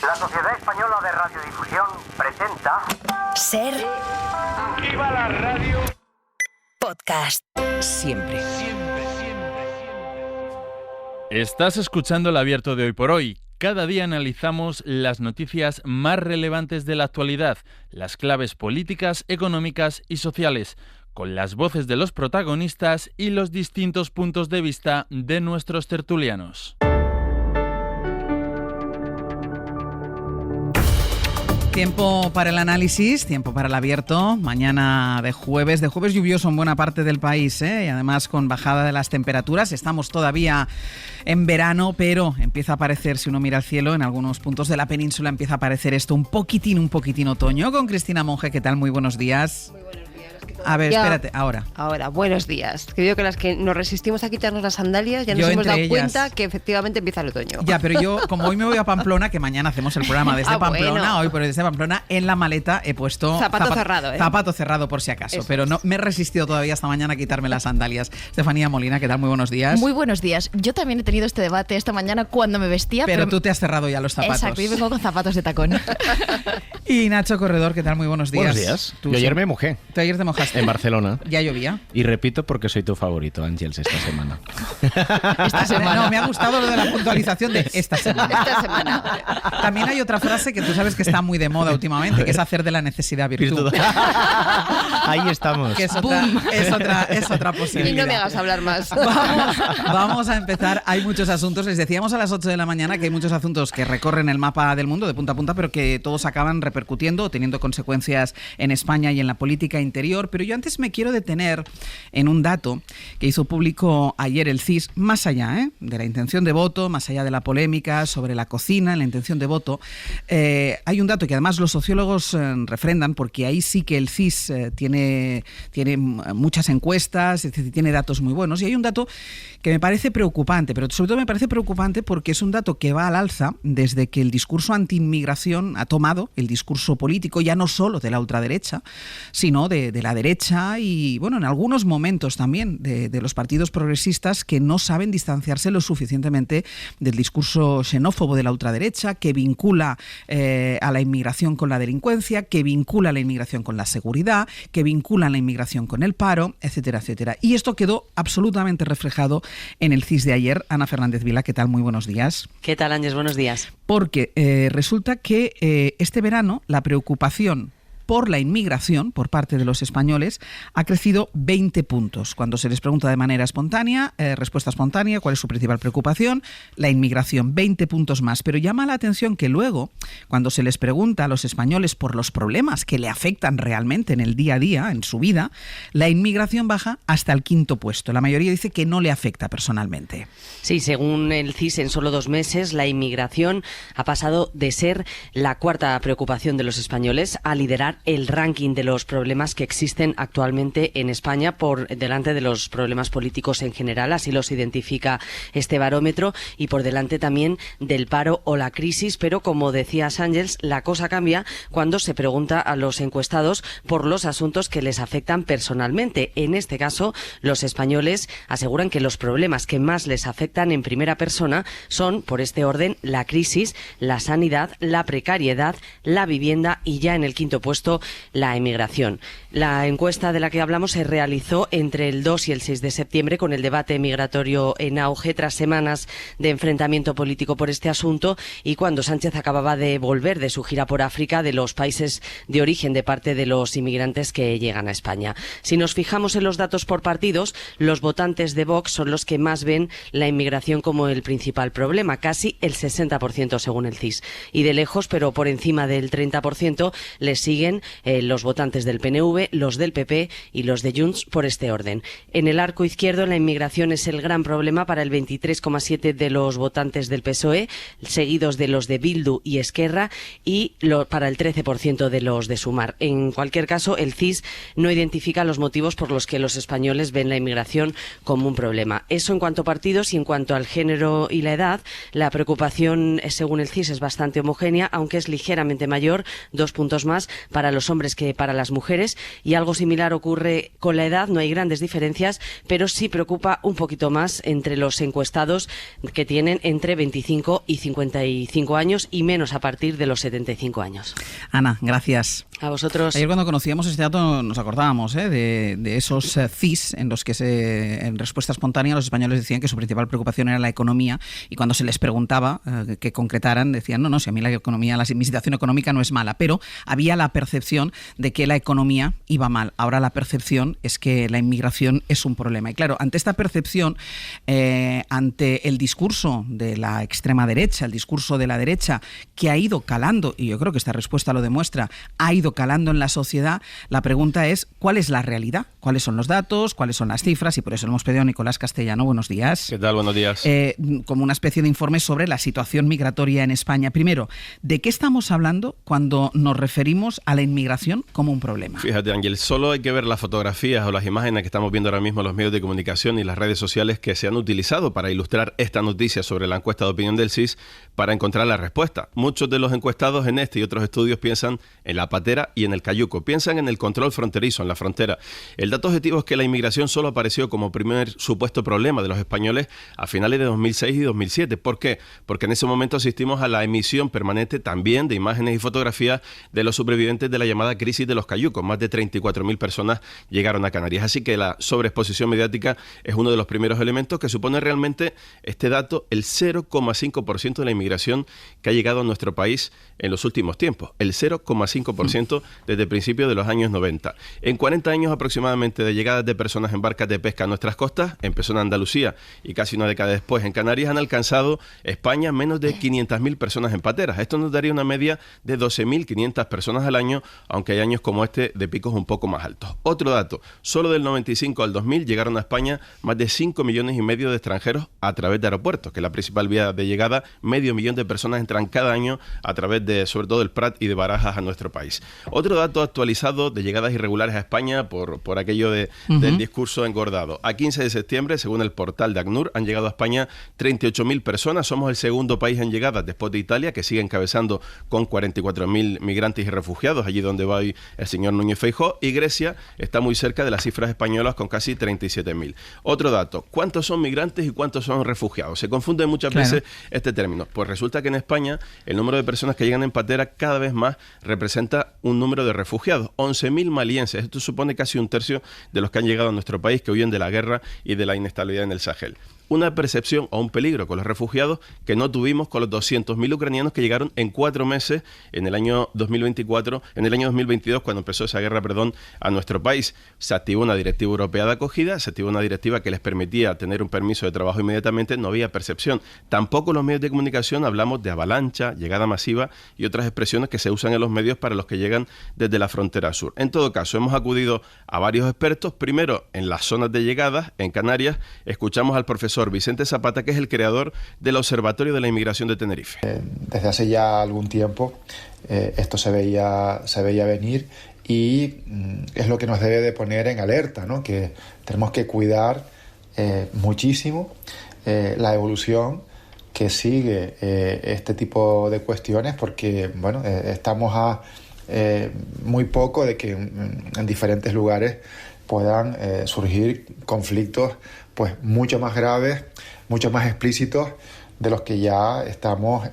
La Sociedad Española de Radiodifusión presenta... Ser... ¡Viva la radio! Podcast. Siempre. Estás escuchando el Abierto de Hoy por Hoy. Cada día analizamos las noticias más relevantes de la actualidad, las claves políticas, económicas y sociales, con las voces de los protagonistas y los distintos puntos de vista de nuestros tertulianos. Tiempo para el análisis, tiempo para el abierto. Mañana de jueves lluvioso en buena parte del país, y además con bajada de las temperaturas. Estamos todavía en verano, pero empieza a aparecer, si uno mira al cielo, en algunos puntos de la península empieza a aparecer esto un poquitín otoño. Con Cristina Monge, ¿qué tal? Muy buenos días. Muy buenos días. A ver, espérate, ahora, buenos días. Creo que las que nos resistimos a quitarnos las sandalias ya nos hemos dado cuenta que efectivamente empieza el otoño. Ya, pero yo, como hoy me voy a Pamplona, que mañana hacemos el programa desde Pamplona, bueno. Hoy por desde Pamplona, en la maleta he puesto zapato cerrado, zapato cerrado por si acaso. Eso pero no me he resistido todavía esta mañana a quitarme las sandalias. Estefanía Molina, ¿qué tal? Muy buenos días. Muy buenos días. Yo también he tenido este debate esta mañana cuando me vestía. Pero tú te has cerrado ya los zapatos. Exacto, yo vengo con zapatos de tacón. Y Nacho Corredor, ¿qué tal? Muy buenos días. Buenos días. Yo ayer me mojé. ¿Tú ayer te mojaste? En Barcelona. ¿Ya llovía? Y repito porque soy tu favorito, Ángels, esta semana. Esta semana. No, me ha gustado lo de la puntualización de esta semana. Esta semana. También hay otra frase que tú sabes que está muy de moda últimamente, que es hacer de la necesidad virtud. Ahí estamos. Que es otra posibilidad. Y no me hagas hablar más. Vamos a empezar. Hay muchos asuntos. Les decíamos a las 8 de la mañana que hay muchos asuntos que recorren el mapa del mundo de punta a punta, pero que todos acaban repercutiendo o teniendo consecuencias en España y en la política interior. Pero yo antes me quiero detener en un dato que hizo público ayer el CIS, más allá de la intención de voto, más allá de la polémica sobre la cocina, la intención de voto. Hay un dato que además los sociólogos refrendan, porque ahí sí que el CIS tiene muchas encuestas, es decir, tiene datos muy buenos. Y hay un dato que me parece preocupante, pero sobre todo me parece preocupante porque es un dato que va al alza desde que el discurso anti-inmigración ha tomado el discurso político, ya no solo de la ultraderecha, sino de la derecha y, bueno, en algunos momentos también de los partidos progresistas que no saben distanciarse lo suficientemente del discurso xenófobo de la ultraderecha, que vincula a la inmigración con la delincuencia, que vincula a la inmigración con la seguridad, que vincula a la inmigración con el paro, etcétera, etcétera. Y esto quedó absolutamente reflejado en el CIS de ayer. Ana Fernández Vila, ¿qué tal? Muy buenos días. ¿Qué tal, Ángeles? Buenos días. Porque resulta que este verano la preocupación por la inmigración por parte de los españoles ha crecido 20 puntos. Cuando se les pregunta de manera espontánea, respuesta espontánea, ¿cuál es su principal preocupación? La inmigración, 20 puntos más. Pero llama la atención que luego, cuando se les pregunta a los españoles por los problemas que le afectan realmente en el día a día, en su vida, la inmigración baja hasta el 5º puesto. La mayoría dice que no le afecta personalmente. Sí, según el CIS, en solo 2 meses, la inmigración ha pasado de ser la 4ª preocupación de los españoles a liderar el ranking de los problemas que existen actualmente en España por delante de los problemas políticos en general, así los identifica este barómetro, y por delante también del paro o la crisis. Pero como decías, Ángels, la cosa cambia cuando se pregunta a los encuestados por los asuntos que les afectan personalmente. En este caso, los españoles aseguran que los problemas que más les afectan en primera persona son, por este orden, la crisis, la sanidad, la precariedad, la vivienda y ya en el 5º puesto la emigración. La encuesta de la que hablamos se realizó entre el 2 y el 6 de septiembre con el debate migratorio en auge tras semanas de enfrentamiento político por este asunto y cuando Sánchez acababa de volver de su gira por África, de los países de origen de parte de los inmigrantes que llegan a España. Si nos fijamos en los datos por partidos, los votantes de Vox son los que más ven la inmigración como el principal problema, casi el 60% según el CIS. Y de lejos, pero por encima del 30%, les siguen los votantes del PNV, los del PP y los de Junts por este orden. En el arco izquierdo, la inmigración es el gran problema para el 23,7% de los votantes del PSOE, seguidos de los de Bildu y Esquerra, y para el 13% de los de Sumar. En cualquier caso, el CIS no identifica los motivos por los que los españoles ven la inmigración como un problema. Eso en cuanto a partidos, y en cuanto al género y la edad, la preocupación, según el CIS, es bastante homogénea, aunque es ligeramente mayor, 2 puntos más, para para los hombres que para las mujeres, y algo similar ocurre con la edad. No hay grandes diferencias, pero sí preocupa un poquito más entre los encuestados que tienen entre 25 y 55 años y menos a partir de los 75 años. Ana, gracias. A vosotros. Ayer cuando conocíamos este dato nos acordábamos de esos CIS en los que en respuesta espontánea los españoles decían que su principal preocupación era la economía, y cuando se les preguntaba que concretaran decían no, si a mí mi situación económica no es mala, pero había la percepción de que la economía iba mal. Ahora la percepción es que la inmigración es un problema. Y claro, ante esta percepción, ante el discurso de la extrema derecha, el discurso de la derecha que ha ido calando, y yo creo que esta respuesta lo demuestra, ha ido calando en la sociedad, la pregunta es ¿cuál es la realidad? ¿Cuáles son los datos? ¿Cuáles son las cifras? Y por eso le hemos pedido a Nicolás Castellano. Buenos días. ¿Qué tal? Buenos días. Como una especie de informe sobre la situación migratoria en España. Primero, ¿de qué estamos hablando cuando nos referimos a la inmigración como un problema? Fíjate, Ángel, solo hay que ver las fotografías o las imágenes que estamos viendo ahora mismo en los medios de comunicación y las redes sociales que se han utilizado para ilustrar esta noticia sobre la encuesta de opinión del CIS para encontrar la respuesta. Muchos de los encuestados en este y otros estudios piensan en la patera y en el cayuco, piensan en el control fronterizo, en la frontera. El dato objetivo es que la inmigración solo apareció como primer supuesto problema de los españoles a finales de 2006 y 2007. ¿Por qué? Porque en ese momento asistimos a la emisión permanente también de imágenes y fotografías de los sobrevivientes de la llamada crisis de los cayucos. Más de 34.000 personas llegaron a Canarias. Así que la sobreexposición mediática es uno de los primeros elementos que supone realmente este dato, el 0,5% de la inmigración que ha llegado a nuestro país en los últimos tiempos. El 0,5% desde principios de los años 90. En 40 años aproximadamente de llegadas de personas en barcas de pesca a nuestras costas, empezó en Andalucía y casi una década después en Canarias, han alcanzado España menos de 500.000 personas en pateras. Esto nos daría una media de 12.500 personas al año, aunque hay años como este de picos un poco más altos. Otro dato, solo del 95 al 2000 llegaron a España más de 5,5 millones de extranjeros a través de aeropuertos, que es la principal vía de llegada. 500.000 de personas entran cada año a través de, sobre todo, el Prat y de Barajas a nuestro país. Otro dato actualizado de llegadas irregulares a España por aquello del discurso engordado. A 15 de septiembre, según el portal de ACNUR, han llegado a España 38.000 personas. Somos el segundo país en llegadas después de Italia, que sigue encabezando con 44.000 migrantes y refugiados, allí donde va hoy el señor Núñez Feijóo, y Grecia está muy cerca de las cifras españolas con casi 37.000. Otro dato, ¿cuántos son migrantes y cuántos son refugiados? Se confunde muchas veces este término. Pues resulta que en España el número de personas que llegan en patera cada vez más representa un número de refugiados, 11.000 malienses. Esto supone casi un tercio de los que han llegado a nuestro país, que huyen de la guerra y de la inestabilidad en el Sahel. Una percepción o un peligro con los refugiados que no tuvimos con los 200.000 ucranianos que llegaron en 4 meses en el año 2024, en el año 2022, cuando empezó esa guerra, a nuestro país. Se activó una directiva europea de acogida, se activó una directiva que les permitía tener un permiso de trabajo inmediatamente, no había percepción. Tampoco en los medios de comunicación hablamos de avalancha, llegada masiva y otras expresiones que se usan en los medios para los que llegan desde la frontera sur. En todo caso, hemos acudido a varios expertos, primero en las zonas de llegadas, en Canarias. Escuchamos al profesor Vicente Zapata, que es el creador del Observatorio de la Inmigración de Tenerife. Desde hace ya algún tiempo esto se veía venir y es lo que nos debe de poner en alerta, ¿no? Que tenemos que cuidar muchísimo la evolución que sigue este tipo de cuestiones, porque bueno, estamos a muy poco de que en diferentes lugares puedan surgir conflictos pues mucho más graves, mucho más explícitos de los que ya estamos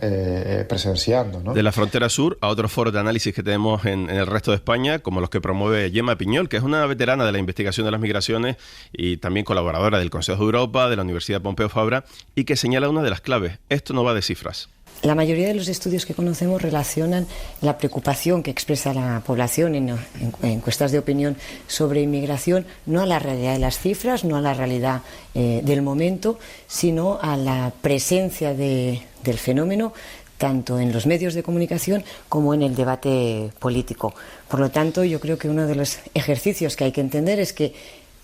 presenciando, ¿no? De la frontera sur a otros foros de análisis que tenemos en el resto de España, como los que promueve Gemma Piñol, que es una veterana de la investigación de las migraciones y también colaboradora del Consejo de Europa, de la Universidad Pompeu Fabra, y que señala una de las claves. Esto no va de cifras. La mayoría de los estudios que conocemos relacionan la preocupación que expresa la población en encuestas de opinión sobre inmigración, no a la realidad de las cifras, no a la realidad del momento, sino a la presencia del fenómeno tanto en los medios de comunicación como en el debate político. Por lo tanto, yo creo que uno de los ejercicios que hay que entender es que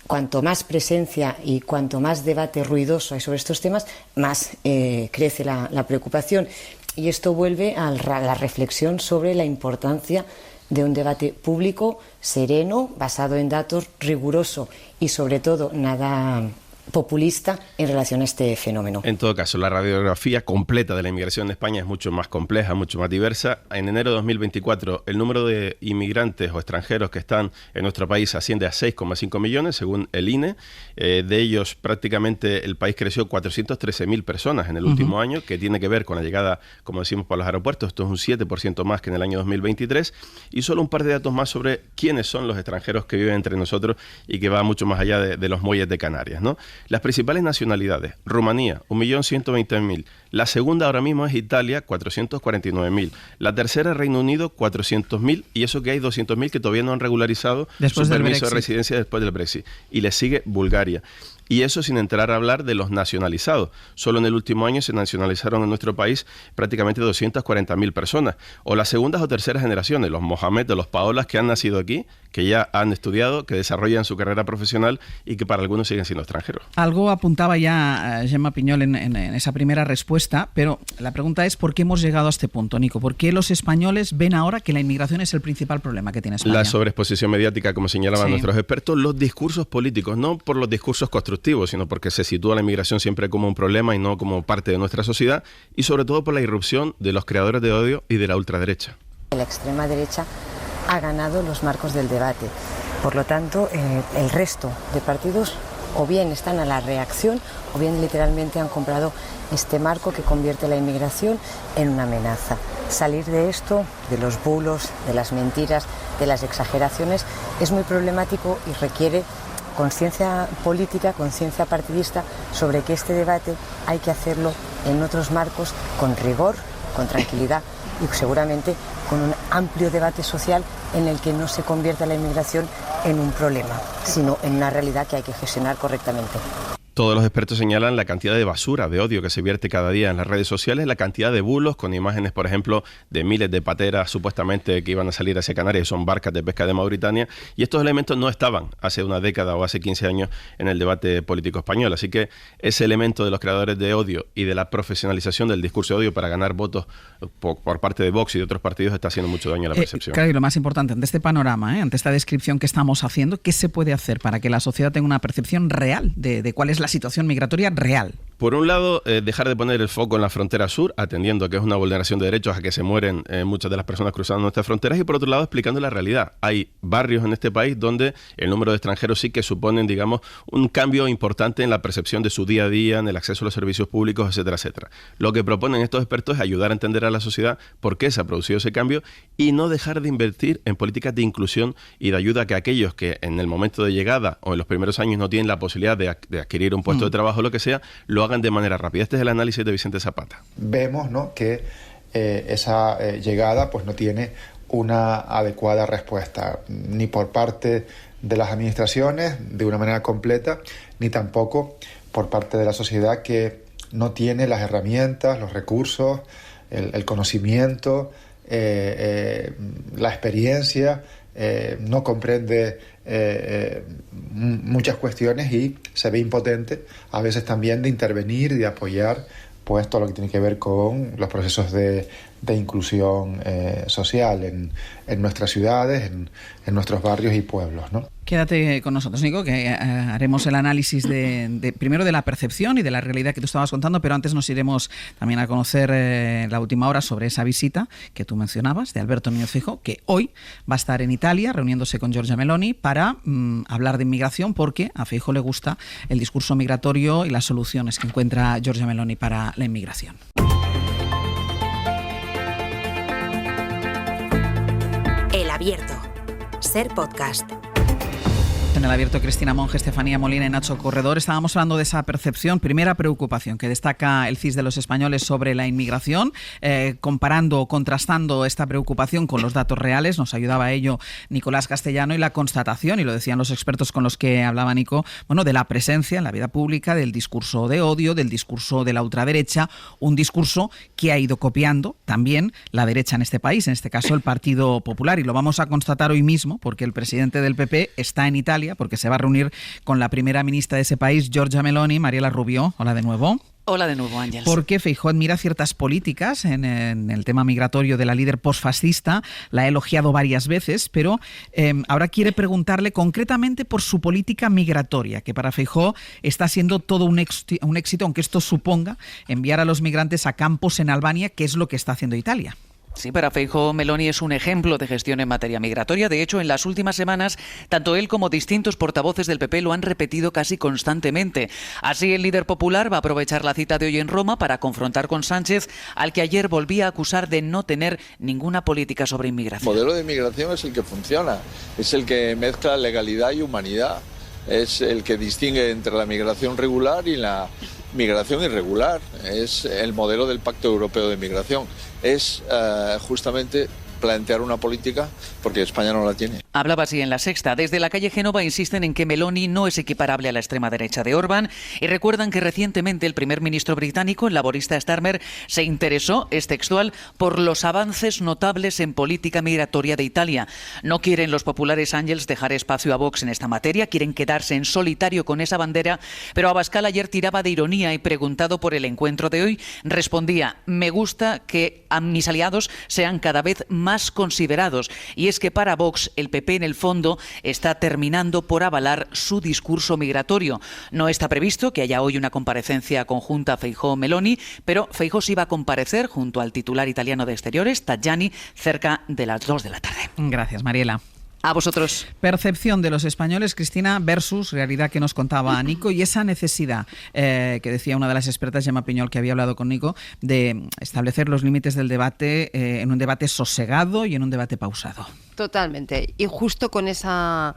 cuanto más presencia y cuanto más debate ruidoso hay sobre estos temas, más crece la preocupación. Y esto vuelve a la reflexión sobre la importancia de un debate público, sereno, basado en datos, riguroso y sobre todo nada populista en relación a este fenómeno. En todo caso, la radiografía completa de la inmigración en España es mucho más compleja, mucho más diversa. En enero de 2024, el número de inmigrantes o extranjeros que están en nuestro país asciende a 6,5 millones, según el INE. De ellos, prácticamente el país creció 413.000 personas en el último año, que tiene que ver con la llegada, como decimos, por los aeropuertos. Esto es un 7% más que en el año 2023. Y solo un par de datos más sobre quiénes son los extranjeros que viven entre nosotros y que va mucho más allá de los muelles de Canarias, ¿no? Las principales nacionalidades: Rumanía, 1.120.000. La segunda ahora mismo es Italia, 449.000. La tercera, Reino Unido, 400.000. Y eso que hay 200.000 que todavía no han regularizado su permiso de residencia después del Brexit. Y le sigue Bulgaria. Y eso sin entrar a hablar de los nacionalizados. Solo en el último año se nacionalizaron en nuestro país prácticamente 240.000 personas. O las segundas o terceras generaciones, los Mohamed o los Paolas que han nacido aquí, que ya han estudiado, que desarrollan su carrera profesional y que para algunos siguen siendo extranjeros. Algo apuntaba ya Gemma Piñol en esa primera respuesta, pero la pregunta es ¿por qué hemos llegado a este punto, Nico? ¿Por qué los españoles ven ahora que la inmigración es el principal problema que tiene España? La sobreexposición mediática, como señalaban nuestros expertos, los discursos políticos, no por los discursos constructivos, sino porque se sitúa la inmigración siempre como un problema y no como parte de nuestra sociedad, y sobre todo por la irrupción de los creadores de odio y de la ultraderecha. La extrema derecha ha ganado los marcos del debate. Por lo tanto, el resto de partidos o bien están a la reacción o bien literalmente han comprado este marco que convierte la inmigración en una amenaza. Salir de esto, de los bulos, de las mentiras, de las exageraciones, es muy problemático y requiere conciencia política, conciencia partidista sobre que este debate hay que hacerlo en otros marcos con rigor, con tranquilidad y seguramente con un amplio debate social en el que no se convierta la inmigración en un problema, sino en una realidad que hay que gestionar correctamente. Todos los expertos señalan la cantidad de basura, de odio que se vierte cada día en las redes sociales, la cantidad de bulos con imágenes, por ejemplo, de miles de pateras supuestamente que iban a salir hacia Canarias, son barcas de pesca de Mauritania, y estos elementos no estaban hace una década o hace 15 años en el debate político español. Así que ese elemento de los creadores de odio y de la profesionalización del discurso de odio para ganar votos por parte de Vox y de otros partidos está haciendo mucho daño a la percepción. Claro, y lo más importante, ante este panorama, ante esta descripción que estamos haciendo, ¿qué se puede hacer para que la sociedad tenga una percepción real de cuál es la situación migratoria real? Por un lado, dejar de poner el foco en la frontera sur, atendiendo que es una vulneración de derechos a que se mueren muchas de las personas cruzando nuestras fronteras, y por otro lado, explicando la realidad. Hay barrios en este país donde el número de extranjeros sí que suponen, digamos, un cambio importante en la percepción de su día a día, en el acceso a los servicios públicos, etcétera, etcétera. Lo que proponen estos expertos es ayudar a entender a la sociedad por qué se ha producido ese cambio y no dejar de invertir en políticas de inclusión y de ayuda a que aquellos que en el momento de llegada o en los primeros años no tienen la posibilidad de adquirir un puesto de trabajo o lo que sea, lo hagan de manera rápida. Este es el análisis de Vicente Zapata. Vemos, ¿no?, que esa llegada pues no tiene una adecuada respuesta, ni por parte de las administraciones de una manera completa, ni tampoco por parte de la sociedad, que no tiene las herramientas, los recursos, el conocimiento, la experiencia, no comprende muchas cuestiones y se ve impotente a veces también de intervenir y de apoyar pues todo lo que tiene que ver con los procesos de inclusión social en nuestras ciudades, en nuestros barrios y pueblos, ¿no? Quédate con nosotros, Nico, que haremos el análisis primero de la percepción y de la realidad que tú estabas contando, pero antes nos iremos también a conocer la última hora sobre esa visita que tú mencionabas de Alberto Núñez Feijóo, que hoy va a estar en Italia reuniéndose con Giorgia Meloni para hablar de inmigración, porque a Feijóo le gusta el discurso migratorio y las soluciones que encuentra Giorgia Meloni para la inmigración. El Abierto. Ser Podcast. En el Abierto, Cristina Monge, Estefanía Molina y Nacho Corredor. Estábamos hablando de esa percepción, primera preocupación que destaca el CIS de los españoles sobre la inmigración, comparando o contrastando esta preocupación con los datos reales. Nos ayudaba a ello Nicolás Castellano, y la constatación, y lo decían los expertos con los que hablaba Nico, bueno, de la presencia en la vida pública del discurso de odio, del discurso de la ultraderecha, un discurso que ha ido copiando también la derecha en este país, en este caso el Partido Popular, y lo vamos a constatar hoy mismo porque el presidente del PP está en Italia Italia, porque se va a reunir con la primera ministra de ese país, Giorgia Meloni. Mariela Rubio, hola de nuevo. Hola de nuevo, Ángels. Porque Feijóo admira ciertas políticas en el tema migratorio de la líder postfascista, la ha elogiado varias veces, pero ahora quiere preguntarle concretamente por su política migratoria, que para Feijóo está siendo todo un éxito, aunque esto suponga enviar a los migrantes a campos en Albania, que es lo que está haciendo Italia. Sí, para Feijóo, Meloni es un ejemplo de gestión en materia migratoria. De hecho, en las últimas semanas, tanto él como distintos portavoces del PP lo han repetido casi constantemente. Así, el líder popular va a aprovechar la cita de hoy en Roma para confrontar con Sánchez, al que ayer volvía a acusar de no tener ninguna política sobre inmigración. El modelo de inmigración es el que funciona, es el que mezcla legalidad y humanidad, es el que distingue entre la migración regular y la migración irregular, es el modelo del Pacto Europeo de Migración, es justamente plantear una política porque España no la tiene. Hablaba así en La Sexta. Desde la calle Génova insisten en que Meloni no es equiparable a la extrema derecha de Orbán y recuerdan que recientemente el primer ministro británico, el laborista Starmer, se interesó, es textual, por los avances notables en política migratoria de Italia. No quieren los populares Ángels dejar espacio a Vox en esta materia, quieren quedarse en solitario con esa bandera, pero Abascal ayer tiraba de ironía y preguntado por el encuentro de hoy, respondía: me gusta que a mis aliados sean cada vez más considerados, y es que para Vox el PP en el fondo está terminando por avalar su discurso migratorio. No está previsto que haya hoy una comparecencia conjunta Feijóo-Meloni, pero Feijóo sí va a comparecer junto al titular italiano de Exteriores, Tajani, cerca de las 2 de la tarde. Gracias, Mariela. A vosotros. Percepción de los españoles, Cristina, versus realidad que nos contaba Nico, y esa necesidad que decía una de las expertas, Gemma Piñol, que había hablado con Nico, de establecer los límites del debate en un debate sosegado y en un debate pausado. Totalmente. Y justo con esa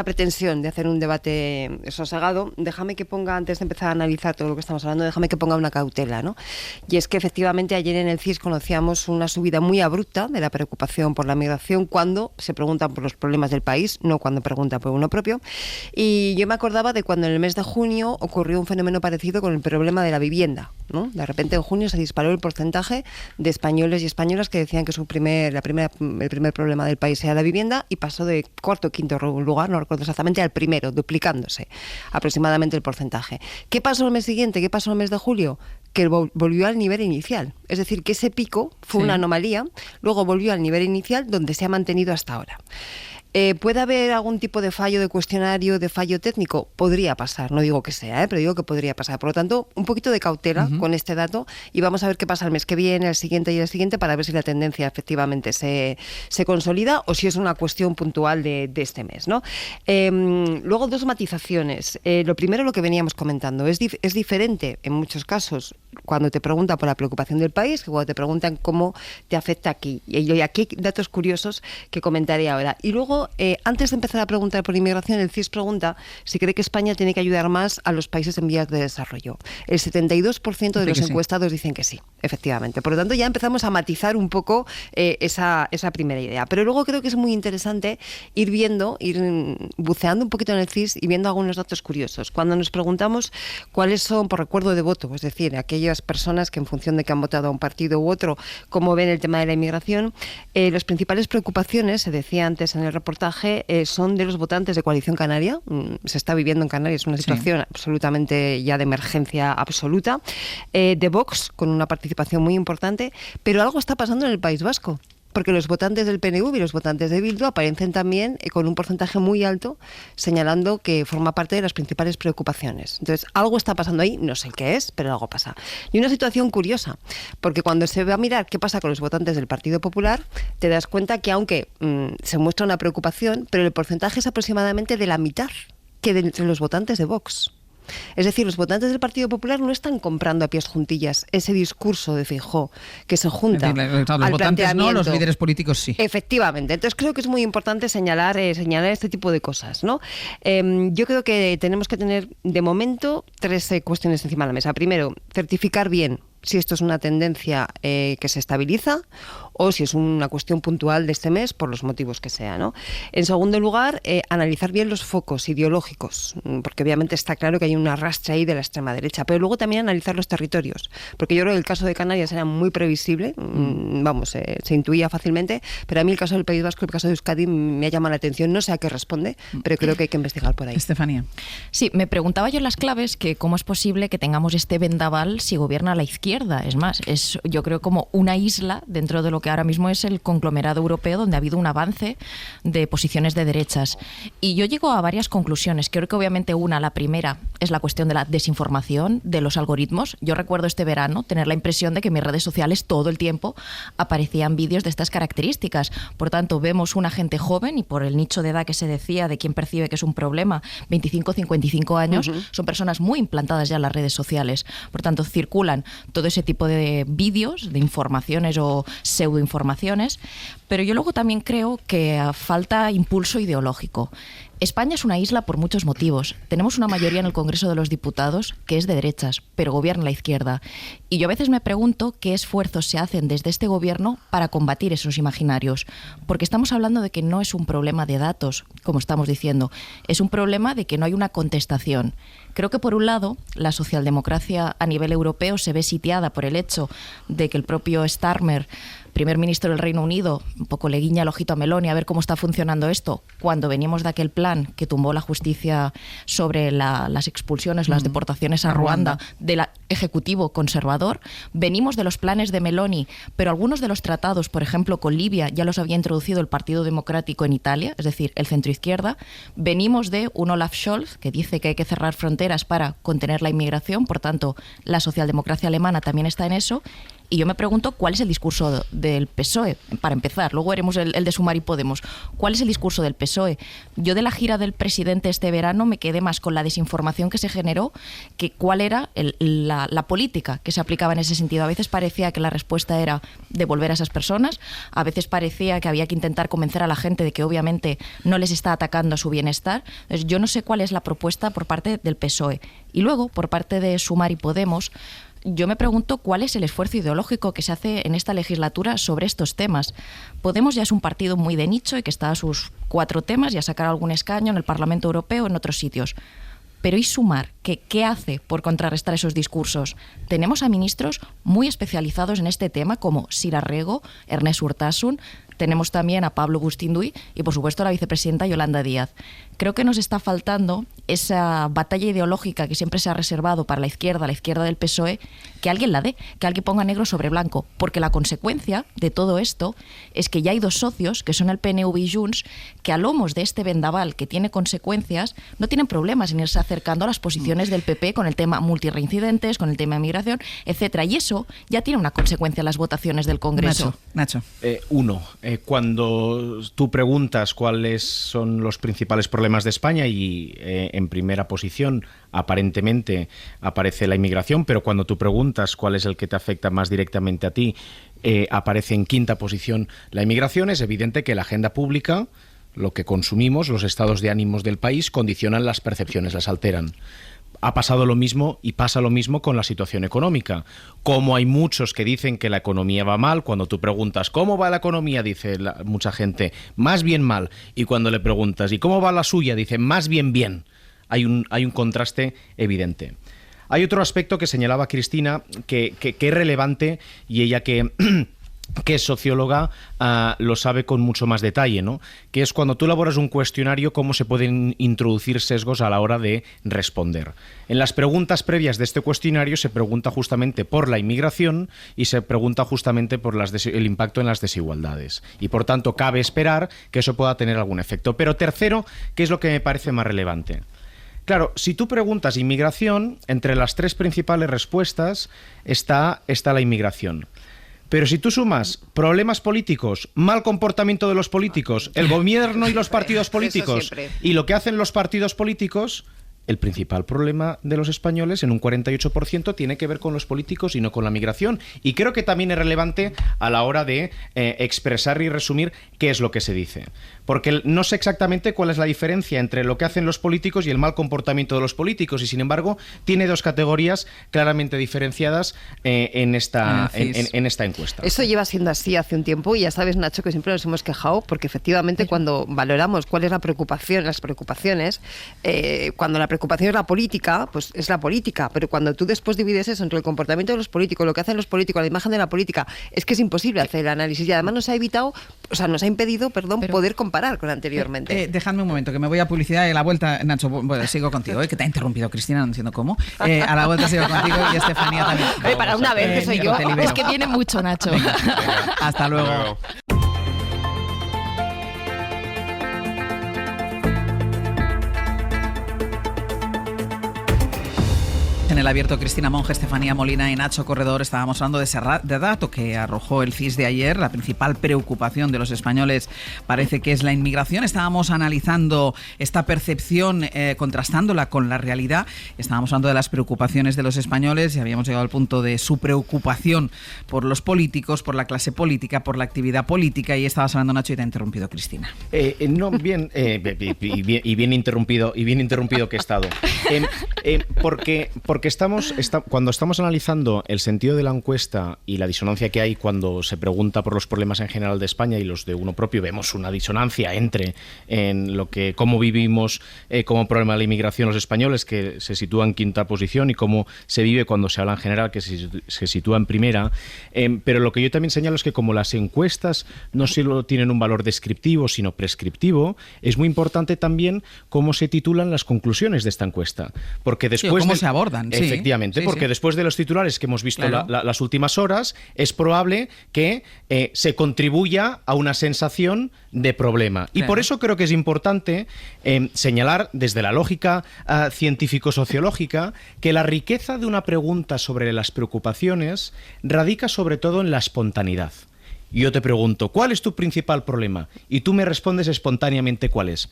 pretensión de hacer un debate sosegado, déjame que ponga, antes de empezar a analizar todo lo que estamos hablando, déjame que ponga una cautela, ¿no? Y es que efectivamente ayer en el CIS conocíamos una subida muy abrupta de la preocupación por la migración cuando se preguntan por los problemas del país, no cuando preguntan por uno propio. Y yo me acordaba de cuando en el mes de junio ocurrió un fenómeno parecido con el problema de la vivienda, ¿no? De repente en junio se disparó el porcentaje de españoles y españolas que decían que el primer problema del país era la vivienda, y pasó de cuarto o quinto lugar, no recuerdo exactamente, al primero, duplicándose aproximadamente el porcentaje. ¿Qué pasó el mes siguiente? ¿Qué pasó el mes de julio? Que volvió al nivel inicial. Es decir, que ese pico fue una anomalía, luego volvió al nivel inicial donde se ha mantenido hasta ahora. ¿Puede haber algún tipo de fallo de cuestionario, de fallo técnico? Podría pasar, no digo que sea, pero digo que podría pasar. Por lo tanto, un poquito de cautela con este dato, y vamos a ver qué pasa el mes que viene, el siguiente y el siguiente, para ver si la tendencia efectivamente se consolida o si es una cuestión puntual de este mes, ¿no? Luego, dos matizaciones. Lo primero, lo que veníamos comentando, es diferente en muchos casos cuando te preguntan por la preocupación del país que cuando te preguntan cómo te afecta aquí. Y aquí hay datos curiosos que comentaré ahora. Y luego, antes de empezar a preguntar por inmigración, el CIS pregunta si cree que España tiene que ayudar más a los países en vías de desarrollo. El 72% de los encuestados dicen que sí, efectivamente. Por lo tanto, ya empezamos a matizar un poco esa primera idea. Pero luego creo que es muy interesante ir buceando un poquito en el CIS y viendo algunos datos curiosos. Cuando nos preguntamos cuáles son, por recuerdo de voto, es decir, aquellas personas que en función de que han votado a un partido u otro, cómo ven el tema de la inmigración, las principales preocupaciones, se decía antes en el reportaje, son de los votantes de Coalición Canaria. Se está viviendo en Canarias una situación absolutamente ya de emergencia absoluta, de Vox, con una participación muy importante, pero algo está pasando en el País Vasco, porque los votantes del PNV y los votantes de Bildu aparecen también con un porcentaje muy alto, señalando que forma parte de las principales preocupaciones. Entonces, algo está pasando ahí, no sé qué es, pero algo pasa. Y una situación curiosa, porque cuando se va a mirar qué pasa con los votantes del Partido Popular, te das cuenta que aunque se muestra una preocupación, pero el porcentaje es aproximadamente de la mitad que de entre los votantes de Vox. Es decir, los votantes del Partido Popular no están comprando a pies juntillas ese discurso de Feijóo que se junta los votantes no, los líderes políticos sí. Efectivamente. Entonces creo que es muy importante señalar este tipo de cosas, ¿no? Yo creo que tenemos que tener de momento tres cuestiones encima de la mesa. Primero, certificar bien si esto es una tendencia que se estabiliza o si es una cuestión puntual de este mes por los motivos que sea, ¿no? En segundo lugar, analizar bien los focos ideológicos, porque obviamente está claro que hay un arrastre ahí de la extrema derecha, pero luego también analizar los territorios, porque yo creo que el caso de Canarias era muy previsible, se intuía fácilmente, pero a mí el caso del País Vasco y el caso de Euskadi me ha llamado la atención, no sé a qué responde, pero creo que hay que investigar por ahí. Estefanía. Sí, me preguntaba yo en las claves que cómo es posible que tengamos este vendaval si gobierna la izquierda. Es más, es yo creo como una isla dentro de lo que ahora mismo es el conglomerado europeo, donde ha habido un avance de posiciones de derechas. Y yo llego a varias conclusiones. Creo que obviamente la primera, es la cuestión de la desinformación, de los algoritmos. Yo recuerdo este verano tener la impresión de que en mis redes sociales todo el tiempo aparecían vídeos de estas características. Por tanto, vemos una gente joven, y por el nicho de edad que se decía de quien percibe que es un problema, 25-55 años, son personas muy implantadas ya en las redes sociales. Por tanto, circulan todo ese tipo de vídeos, de informaciones o pseudoinformaciones, pero yo luego también creo que falta impulso ideológico. España es una isla por muchos motivos. Tenemos una mayoría en el Congreso de los Diputados que es de derechas, pero gobierna la izquierda. Y yo a veces me pregunto qué esfuerzos se hacen desde este gobierno para combatir esos imaginarios. Porque estamos hablando de que no es un problema de datos, como estamos diciendo. Es un problema de que no hay una contestación. Creo que por un lado la socialdemocracia a nivel europeo se ve sitiada por el hecho de que el propio Starmer, primer ministro del Reino Unido, un poco le guiña el ojito a Meloni a ver cómo está funcionando esto, cuando venimos de aquel plan que tumbó la justicia sobre las expulsiones, las deportaciones a Ruanda del Ejecutivo conservador. Venimos de los planes de Meloni, pero algunos de los tratados, por ejemplo, con Libia, ya los había introducido el Partido Democrático en Italia, es decir, el centroizquierda. Venimos de un Olaf Scholz que dice que hay que cerrar fronteras para contener la inmigración, por tanto, la socialdemocracia alemana también está en eso. Y yo me pregunto cuál es el discurso del PSOE, para empezar. Luego haremos el de Sumar y Podemos. ¿Cuál es el discurso del PSOE? Yo de la gira del presidente este verano me quedé más con la desinformación que se generó que cuál era la política que se aplicaba en ese sentido. A veces parecía que la respuesta era devolver a esas personas, a veces parecía que había que intentar convencer a la gente de que obviamente no les está atacando a su bienestar. Entonces, yo no sé cuál es la propuesta por parte del PSOE. Y luego, por parte de Sumar y Podemos, yo me pregunto cuál es el esfuerzo ideológico que se hace en esta legislatura sobre estos temas. Podemos ya es un partido muy de nicho y que está a sus 4 temas y a sacar algún escaño en el Parlamento Europeo o en otros sitios. Pero ¿y Sumar? ¿Qué hace por contrarrestar esos discursos? Tenemos a ministros muy especializados en este tema como Sira Rego, Ernest Urtasun. Tenemos también a Pablo Gustinduy y, por supuesto, la vicepresidenta Yolanda Díaz. Creo que nos está faltando esa batalla ideológica que siempre se ha reservado para la izquierda del PSOE, que alguien la dé, que alguien ponga negro sobre blanco, porque la consecuencia de todo esto es que ya hay 2 socios, que son el PNV y Junts, que a lomos de este vendaval que tiene consecuencias, no tienen problemas en irse acercando a las posiciones del PP con el tema multireincidentes, con el tema de migración, etcétera. Y eso ya tiene una consecuencia en las votaciones del Congreso. Nacho. Cuando tú preguntas cuáles son los principales problemas de España y en primera posición aparentemente aparece la inmigración, pero cuando tú preguntas cuál es el que te afecta más directamente a ti, aparece en quinta posición la inmigración. Es evidente que la agenda pública, lo que consumimos, los estados de ánimos del país, condicionan las percepciones, las alteran. Ha pasado lo mismo y pasa lo mismo con la situación económica. Como hay muchos que dicen que la economía va mal, cuando tú preguntas ¿cómo va la economía? Dice mucha gente, más bien mal. Y cuando le preguntas ¿y cómo va la suya? Dice más bien bien. Hay un contraste evidente. Hay otro aspecto que señalaba Cristina que es relevante, y ella que es socióloga, lo sabe con mucho más detalle, ¿no? Que es cuando tú elaboras un cuestionario, cómo se pueden introducir sesgos a la hora de responder. En las preguntas previas de este cuestionario se pregunta justamente por la inmigración y se pregunta justamente por el impacto en las desigualdades. Y por tanto cabe esperar que eso pueda tener algún efecto. Pero tercero, ¿qué es lo que me parece más relevante? Claro, si tú preguntas inmigración, entre las 3 principales respuestas está la inmigración. Pero si tú sumas problemas políticos, mal comportamiento de los políticos, el gobierno y los partidos políticos y lo que hacen los partidos políticos, el principal problema de los españoles en un 48% tiene que ver con los políticos y no con la migración. Y creo que también es relevante a la hora de expresar y resumir qué es lo que se dice. Porque no sé exactamente cuál es la diferencia entre lo que hacen los políticos y el mal comportamiento de los políticos, y sin embargo tiene dos categorías claramente diferenciadas en esta encuesta. Eso lleva siendo así hace un tiempo, y ya sabes, Nacho, que siempre nos hemos quejado, porque efectivamente cuando valoramos cuál es la preocupación, las preocupaciones, cuando la preocupación es la política, pues es la política, pero cuando tú después divides eso entre el comportamiento de los políticos, lo que hacen los políticos, la imagen de la política, es que es imposible hacer el análisis, y además nos ha impedido poder comparar con anteriormente. Dejadme un momento, que me voy a publicidad y a la vuelta, Nacho, bueno, sigo contigo, que te ha interrumpido Cristina, no entiendo cómo. A la vuelta sigo contigo y Estefanía también. Para una vez que soy yo. Es que viene mucho, Nacho. Venga, hasta luego. En el abierto, Cristina Monge, Estefanía Molina y Nacho Corredor estábamos hablando de ese dato que arrojó el CIS de ayer. La principal preocupación de los españoles parece que es la inmigración. Estábamos analizando esta percepción, contrastándola con la realidad. Estábamos hablando de las preocupaciones de los españoles y habíamos llegado al punto de su preocupación por los políticos, por la clase política, por la actividad política, y estabas hablando, Nacho, y te ha interrumpido Cristina. No, bien, y bien interrumpido que he estado. Porque cuando estamos analizando el sentido de la encuesta y la disonancia que hay cuando se pregunta por los problemas en general de España y los de uno propio, vemos una disonancia entre cómo vivimos como problema de la inmigración los españoles, que se sitúa en quinta posición, y cómo se vive cuando se habla en general, que se sitúa en primera. Pero lo que yo también señalo es que como las encuestas no solo tienen un valor descriptivo, sino prescriptivo, es muy importante también cómo se titulan las conclusiones de esta encuesta. Porque después cómo se abordan. Efectivamente, porque después de los titulares que hemos visto las últimas horas, es probable que se contribuya a una sensación de problema. Y por eso creo que es importante señalar desde la lógica científico-sociológica que la riqueza de una pregunta sobre las preocupaciones radica sobre todo en la espontaneidad. Yo te pregunto, ¿cuál es tu principal problema? Y tú me respondes espontáneamente cuál es.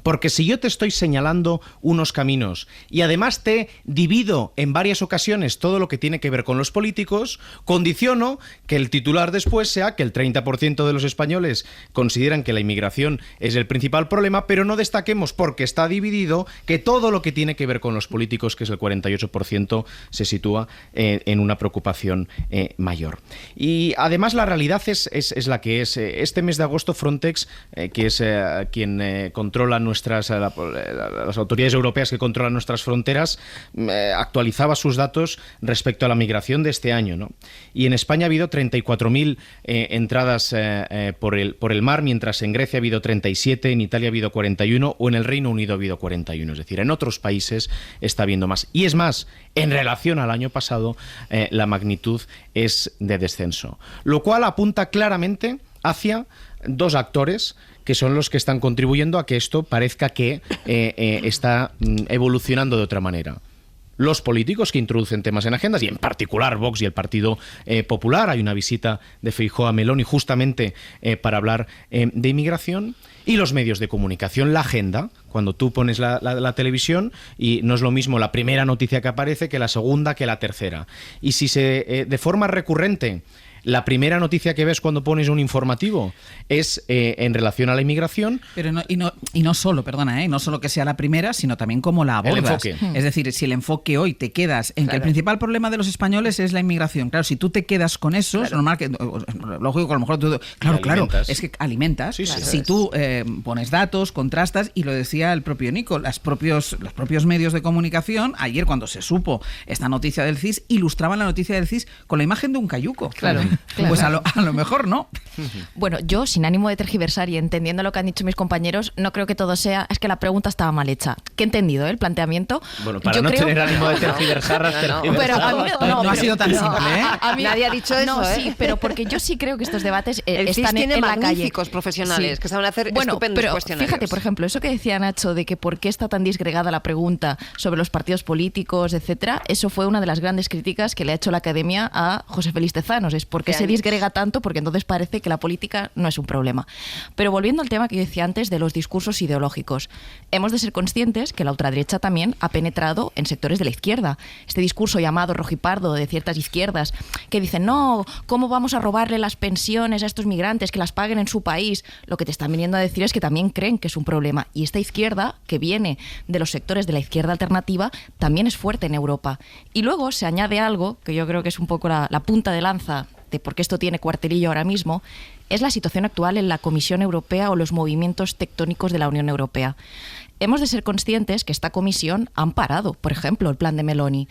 Porque si yo te estoy señalando unos caminos y además te divido en varias ocasiones todo lo que tiene que ver con los políticos, condiciono que el titular después sea que el 30% de los españoles consideran que la inmigración es el principal problema, pero no destaquemos, porque está dividido, que todo lo que tiene que ver con los políticos, que es el 48%, se sitúa en una preocupación mayor. Y además la realidad es la que es. Este mes de agosto Frontex, que es quien controla las autoridades europeas que controlan nuestras fronteras, actualizaba sus datos respecto a la migración de este año, ¿no? Y en España ha habido 34.000 entradas por el mar, mientras en Grecia ha habido 37, en Italia ha habido 41 o en el Reino Unido ha habido 41. Es decir, en otros países está habiendo más. Y es más, en relación al año pasado, la magnitud es de descenso. Lo cual apunta claramente hacia dos actores que son los que están contribuyendo a que esto parezca que está evolucionando de otra manera. Los políticos que introducen temas en agendas, y en particular Vox y el Partido Popular. Hay una visita de Feijóo a Meloni justamente para hablar de inmigración. Y los medios de comunicación, la agenda, cuando tú pones la televisión, y no es lo mismo la primera noticia que aparece que la segunda, que la tercera. Y si de forma recurrente la primera noticia que ves cuando pones un informativo es en relación a la inmigración. Pero no solo, perdona, no solo que sea la primera, sino también cómo la abordas. El enfoque. Es decir, si el enfoque hoy te quedas en que el principal problema de los españoles es la inmigración. Claro, si tú te quedas con eso, es normal que, lógico que a lo mejor tú, claro, es que alimentas. Sí, si tú pones datos, contrastas, y lo decía el propio Nico, los propios medios de comunicación, ayer cuando se supo esta noticia del CIS, ilustraban la noticia del CIS con la imagen de un cayuco. Claro. Pues a lo mejor no. Bueno, yo, sin ánimo de tergiversar y entendiendo lo que han dicho mis compañeros, no creo que todo sea... Es que la pregunta estaba mal hecha. ¿Qué he entendido, el planteamiento? Bueno, para no tener ánimo de tergiversar, Pero no ha sido tan simple, ¿eh? Nadie ha dicho eso, sí, pero porque yo sí creo que estos debates están en la calle. Magníficos profesionales que saben hacer estupendos cuestionarios. Fíjate, por ejemplo, eso que decía Nacho de que por qué está tan disgregada la pregunta sobre los partidos políticos, etcétera, eso fue una de las grandes críticas que le ha hecho la Academia a José Félix Tezanos. Es porque qué se disgrega tanto? Porque entonces parece que la política no es un problema. Pero volviendo al tema que yo decía antes de los discursos ideológicos, hemos de ser conscientes que la ultraderecha también ha penetrado en sectores de la izquierda. Este discurso llamado rojipardo de ciertas izquierdas que dicen, no, ¿cómo vamos a robarle las pensiones a estos migrantes, que las paguen en su país? Lo que te están viniendo a decir es que también creen que es un problema. Y esta izquierda, que viene de los sectores de la izquierda alternativa, también es fuerte en Europa. Y luego se añade algo, que yo creo que es un poco la punta de lanza de por qué esto tiene cuartelillo ahora mismo, es la situación actual en la Comisión Europea o los movimientos tectónicos de la Unión Europea. Hemos de ser conscientes que esta comisión ha amparado, por ejemplo, el plan de Meloni.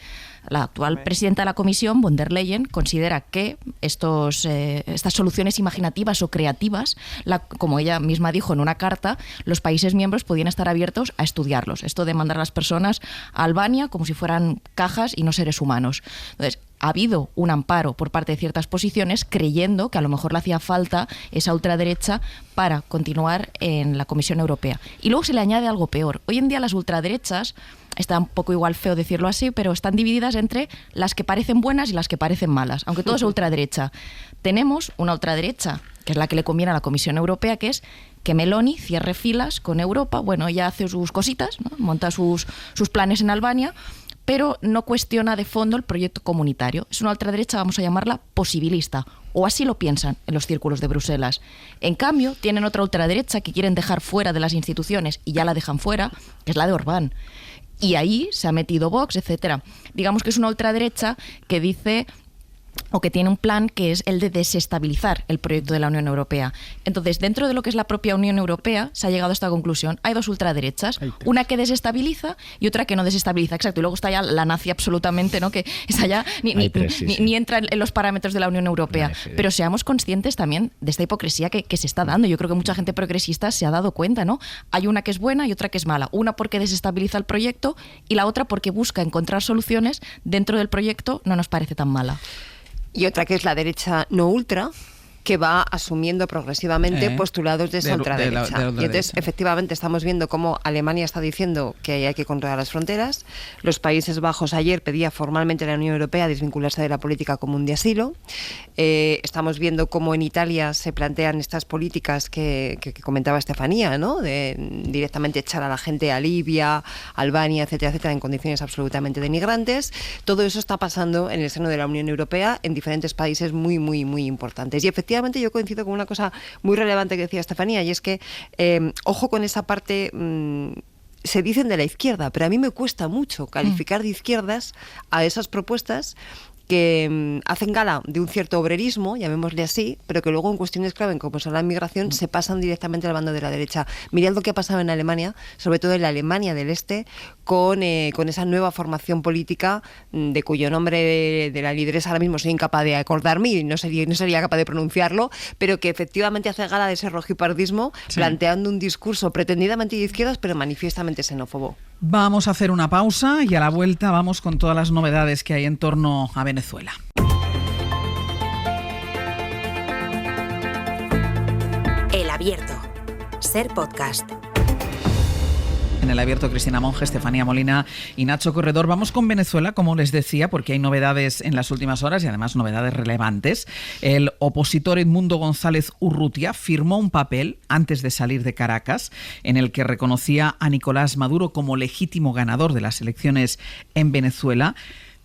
La actual presidenta de la comisión, von der Leyen, considera que estas soluciones imaginativas o creativas, como ella misma dijo en una carta, los países miembros podían estar abiertos a estudiarlos. Esto de mandar a las personas a Albania como si fueran cajas y no seres humanos. Entonces, ha habido un amparo por parte de ciertas posiciones creyendo que a lo mejor le hacía falta esa ultraderecha para continuar en la Comisión Europea. Y luego se le añade algo peor. Hoy en día las ultraderechas, está un poco igual feo decirlo así, pero están divididas entre las que parecen buenas y las que parecen malas, aunque todo es ultraderecha. Tenemos una ultraderecha, que es la que le conviene a la Comisión Europea, que es que Meloni cierre filas con Europa. Bueno, ella hace sus cositas, ¿no? Monta sus planes en Albania, pero no cuestiona de fondo el proyecto comunitario. Es una ultraderecha, vamos a llamarla posibilista, o así lo piensan en los círculos de Bruselas. En cambio, tienen otra ultraderecha que quieren dejar fuera de las instituciones, y ya la dejan fuera, que es la de Orbán. Y ahí se ha metido Vox, etcétera. Digamos que es una ultraderecha que dice, o que tiene un plan que es el de desestabilizar el proyecto de la Unión Europea. Entonces, dentro de lo que es la propia Unión Europea, se ha llegado a esta conclusión. Hay dos ultraderechas, una que desestabiliza y otra que no desestabiliza. Exacto, y luego está ya la nazi absolutamente, ¿no? Que esa ya ni entra en los parámetros de la Unión Europea. Pero seamos conscientes también de esta hipocresía que se está dando. Yo creo que mucha gente progresista se ha dado cuenta, ¿no? Hay una que es buena y otra que es mala. Una porque desestabiliza el proyecto y la otra porque busca encontrar soluciones dentro del proyecto, no nos parece tan mala. Y otra que es la derecha no ultra, que va asumiendo progresivamente postulados de esa ultraderecha. Y entonces, efectivamente, estamos viendo cómo Alemania está diciendo que hay que controlar las fronteras. Los Países Bajos ayer pedía formalmente a la Unión Europea desvincularse de la política común de asilo. Estamos viendo cómo en Italia se plantean estas políticas que comentaba Estefanía, ¿no? De directamente echar a la gente a Libia, Albania, etcétera, etcétera, en condiciones absolutamente denigrantes. Todo eso está pasando en el seno de la Unión Europea en diferentes países muy, muy, muy importantes. Y efectivamente, yo coincido con una cosa muy relevante que decía Estefanía, y es que, ojo con esa parte, se dicen de la izquierda, pero a mí me cuesta mucho calificar de izquierdas a esas propuestas que hacen gala de un cierto obrerismo, llamémosle así, pero que luego en cuestiones clave como son la inmigración se pasan directamente al bando de la derecha. Mirad lo que ha pasado en Alemania, sobre todo en la Alemania del Este, con esa nueva formación política de cuyo nombre de la lideresa ahora mismo soy incapaz de acordarme y no sería capaz de pronunciarlo, pero que efectivamente hace gala de ese rojipardismo, planteando un discurso pretendidamente de izquierdas pero manifiestamente xenófobo. Vamos a hacer una pausa y a la vuelta vamos con todas las novedades que hay en torno a Venezuela. El Abierto. Ser podcast. En El Abierto, Cristina Monge, Estefanía Molina y Nacho Corredor. Vamos con Venezuela, como les decía, porque hay novedades en las últimas horas y además novedades relevantes. El opositor Edmundo González Urrutia firmó un papel antes de salir de Caracas en el que reconocía a Nicolás Maduro como legítimo ganador de las elecciones en Venezuela.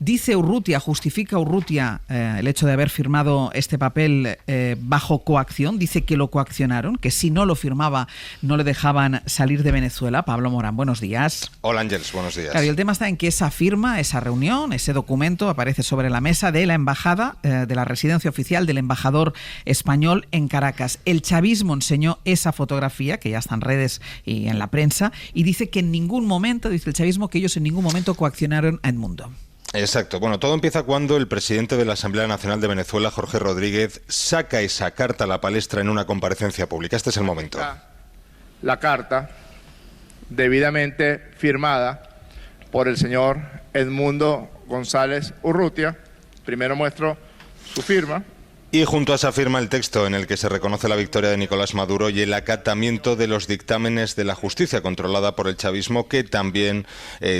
Dice Urrutia, justifica Urrutia el hecho de haber firmado este papel bajo coacción. Dice que lo coaccionaron, que si no lo firmaba no le dejaban salir de Venezuela. Pablo Morán, buenos días. Hola Ángeles, buenos días. Claro, y el tema está en que esa firma, esa reunión, ese documento aparece sobre la mesa de la embajada, de la residencia oficial del embajador español en Caracas. El chavismo enseñó esa fotografía, que ya está en redes y en la prensa, y dice que en ningún momento, dice el chavismo, que ellos en ningún momento coaccionaron a Edmundo. Exacto. Bueno, todo empieza cuando el presidente de la Asamblea Nacional de Venezuela, Jorge Rodríguez, saca esa carta a la palestra en una comparecencia pública. Este es el momento. La carta, debidamente firmada por el señor Edmundo González Urrutia. Primero muestro su firma. Y junto a esa firma el texto en el que se reconoce la victoria de Nicolás Maduro y el acatamiento de los dictámenes de la justicia controlada por el chavismo, que también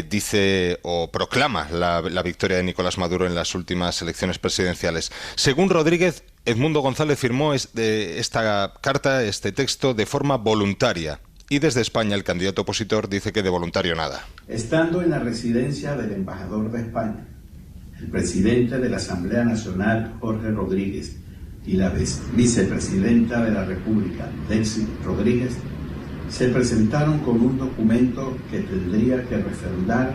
dice o proclama la victoria de Nicolás Maduro en las últimas elecciones presidenciales. Según Rodríguez, Edmundo González firmó esta carta, este texto, de forma voluntaria. Y desde España el candidato opositor dice que de voluntario nada. Estando en la residencia del embajador de España, el presidente de la Asamblea Nacional, Jorge Rodríguez, y la vicepresidenta de la República, Delcy Rodríguez, se presentaron con un documento que tendría que refrendar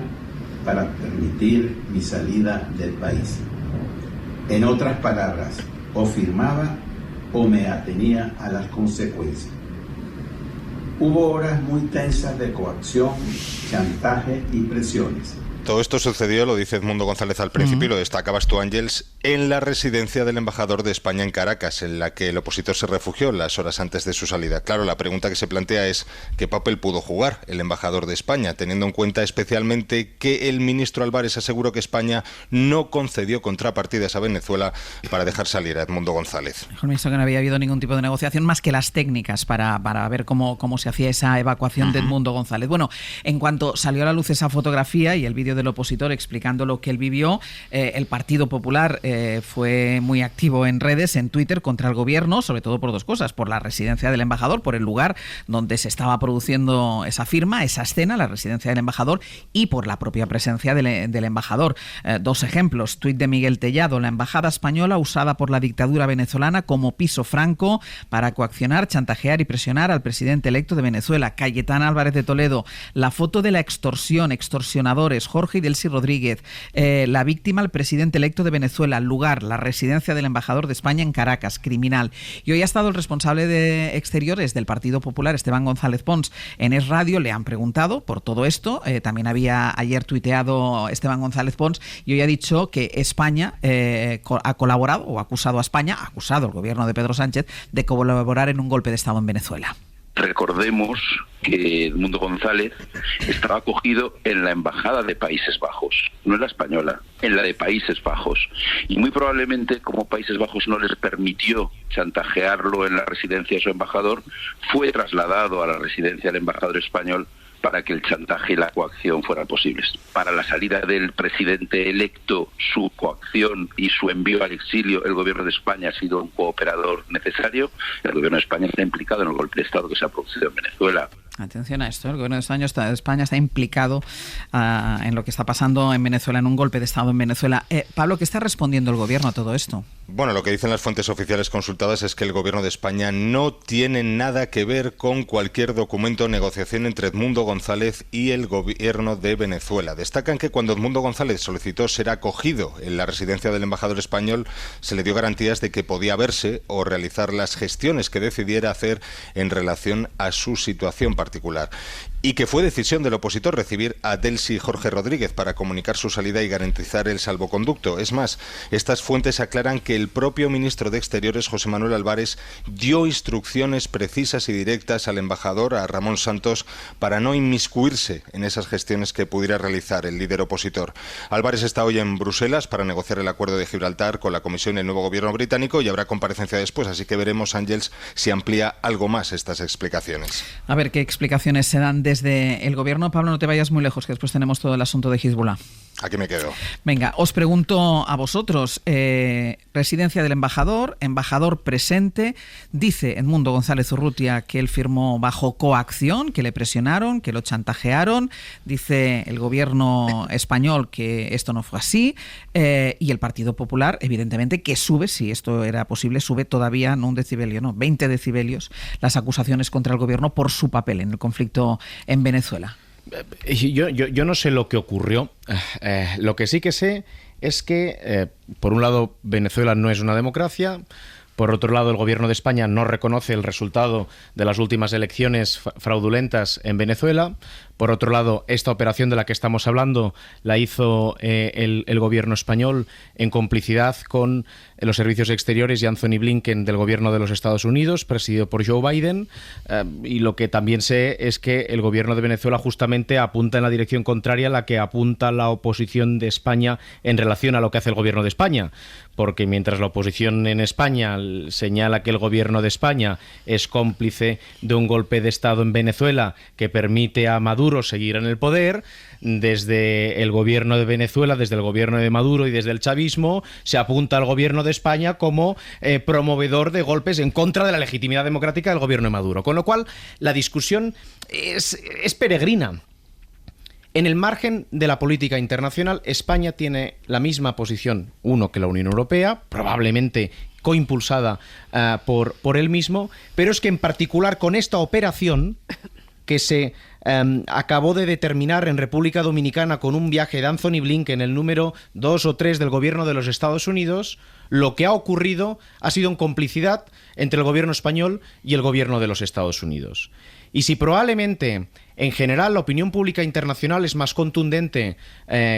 para permitir mi salida del país. En otras palabras, o firmaba o me atenía a las consecuencias. Hubo horas muy tensas de coacción, chantaje y presiones. Todo esto sucedió, lo dice Edmundo González al principio, y lo destacabas tú, Ángels, en la residencia del embajador de España en Caracas, en la que el opositor se refugió las horas antes de su salida. Claro, la pregunta que se plantea es ¿qué papel pudo jugar el embajador de España, teniendo en cuenta especialmente que el ministro Álvarez aseguró que España no concedió contrapartidas a Venezuela para dejar salir a Edmundo González? Dijo el ministro que no había habido ningún tipo de negociación más que las técnicas para ver cómo se hacía esa evacuación de Edmundo González. Bueno, en cuanto salió a la luz esa fotografía y el vídeo del opositor explicando lo que él vivió, el Partido Popular fue muy activo en redes, en Twitter, contra el gobierno, sobre todo por dos cosas: por la residencia del embajador, por el lugar donde se estaba produciendo esa firma, esa escena, la residencia del embajador, y por la propia presencia del embajador. Dos ejemplos: tuit de Miguel Tellado: la embajada española usada por la dictadura venezolana como piso franco para coaccionar, chantajear y presionar al presidente electo de Venezuela. Cayetana Álvarez de Toledo: la foto de la extorsión, extorsionadores, Jorge y Delcy Rodríguez, la víctima, el presidente electo de Venezuela, lugar, la residencia del embajador de España en Caracas, criminal. Y hoy ha estado el responsable de Exteriores del Partido Popular, Esteban González Pons, en Es Radio. Le han preguntado por todo esto. También había ayer tuiteado Esteban González Pons y hoy ha dicho que España ha colaborado, o ha acusado a España, ha acusado al gobierno de Pedro Sánchez de colaborar en un golpe de Estado en Venezuela. Recordemos que Edmundo González estaba acogido en la embajada de Países Bajos, no en la española, en la de Países Bajos. Y muy probablemente, como Países Bajos no les permitió chantajearlo en la residencia de su embajador, fue trasladado a la residencia del embajador español para que el chantaje y la coacción fueran posibles. Para la salida del presidente electo, su coacción y su envío al exilio, el gobierno de España ha sido un cooperador necesario. El gobierno de España está implicado en el golpe de Estado que se ha producido en Venezuela. Atención a esto, el gobierno de España está implicado en lo que está pasando en Venezuela, en un golpe de Estado en Venezuela. Pablo, ¿qué está respondiendo el gobierno a todo esto? Bueno, lo que dicen las fuentes oficiales consultadas es que el gobierno de España no tiene nada que ver con cualquier documento o negociación entre Edmundo González y el gobierno de Venezuela. Destacan que cuando Edmundo González solicitó ser acogido en la residencia del embajador español, se le dio garantías de que podía verse o realizar las gestiones que decidiera hacer en relación a su situación particular. Y que fue decisión del opositor recibir a Delcy Jorge Rodríguez para comunicar su salida y garantizar el salvoconducto. Es más, estas fuentes aclaran que el propio ministro de Exteriores, José Manuel Álvarez, dio instrucciones precisas y directas al embajador, a Ramón Santos, para no inmiscuirse en esas gestiones que pudiera realizar el líder opositor. Álvarez está hoy en Bruselas para negociar el acuerdo de Gibraltar con la Comisión y el nuevo gobierno británico, y habrá comparecencia después, así que veremos, Ángels, si amplía algo más estas explicaciones. A ver qué explicaciones se dan desde el gobierno. Pablo, no te vayas muy lejos, que después tenemos todo el asunto de Hezbollah. Aquí me quedo. Venga, os pregunto a vosotros. Residencia del embajador, embajador presente. Dice Edmundo González Urrutia que él firmó bajo coacción, que le presionaron, que lo chantajearon. Dice el gobierno español que esto no fue así. Y el Partido Popular, evidentemente, que sube, si esto era posible, sube todavía, no un decibelio, no, 20 decibelios, las acusaciones contra el gobierno por su papel en el conflicto en Venezuela. Yo no sé lo que ocurrió. Lo que sí que sé es que, por un lado, Venezuela no es una democracia. Por otro lado, el gobierno de España no reconoce el resultado de las últimas elecciones fraudulentas en Venezuela. Por otro lado, esta operación de la que estamos hablando la hizo el gobierno español en complicidad con los servicios exteriores y Anthony Blinken del gobierno de los Estados Unidos, presidido por Joe Biden, y lo que también sé es que el gobierno de Venezuela justamente apunta en la dirección contraria a la que apunta la oposición de España en relación a lo que hace el gobierno de España, porque mientras la oposición en España señala que el gobierno de España es cómplice de un golpe de Estado en Venezuela que permite a Maduro seguir en el poder, desde el gobierno de Venezuela, desde el gobierno de Maduro y desde el chavismo, se apunta al gobierno de España como promovedor de golpes en contra de la legitimidad democrática del gobierno de Maduro. Con lo cual, la discusión es peregrina. En el margen de la política internacional, España tiene la misma posición, que la Unión Europea, probablemente coimpulsada por él mismo, pero es que en particular con esta operación que se acabó de determinar en República Dominicana con un viaje de Anthony Blinken, el número 2 o 3 del gobierno de los Estados Unidos, lo que ha ocurrido ha sido en complicidad entre el gobierno español y el gobierno de los Estados Unidos. Y si probablemente en general la opinión pública internacional es más contundente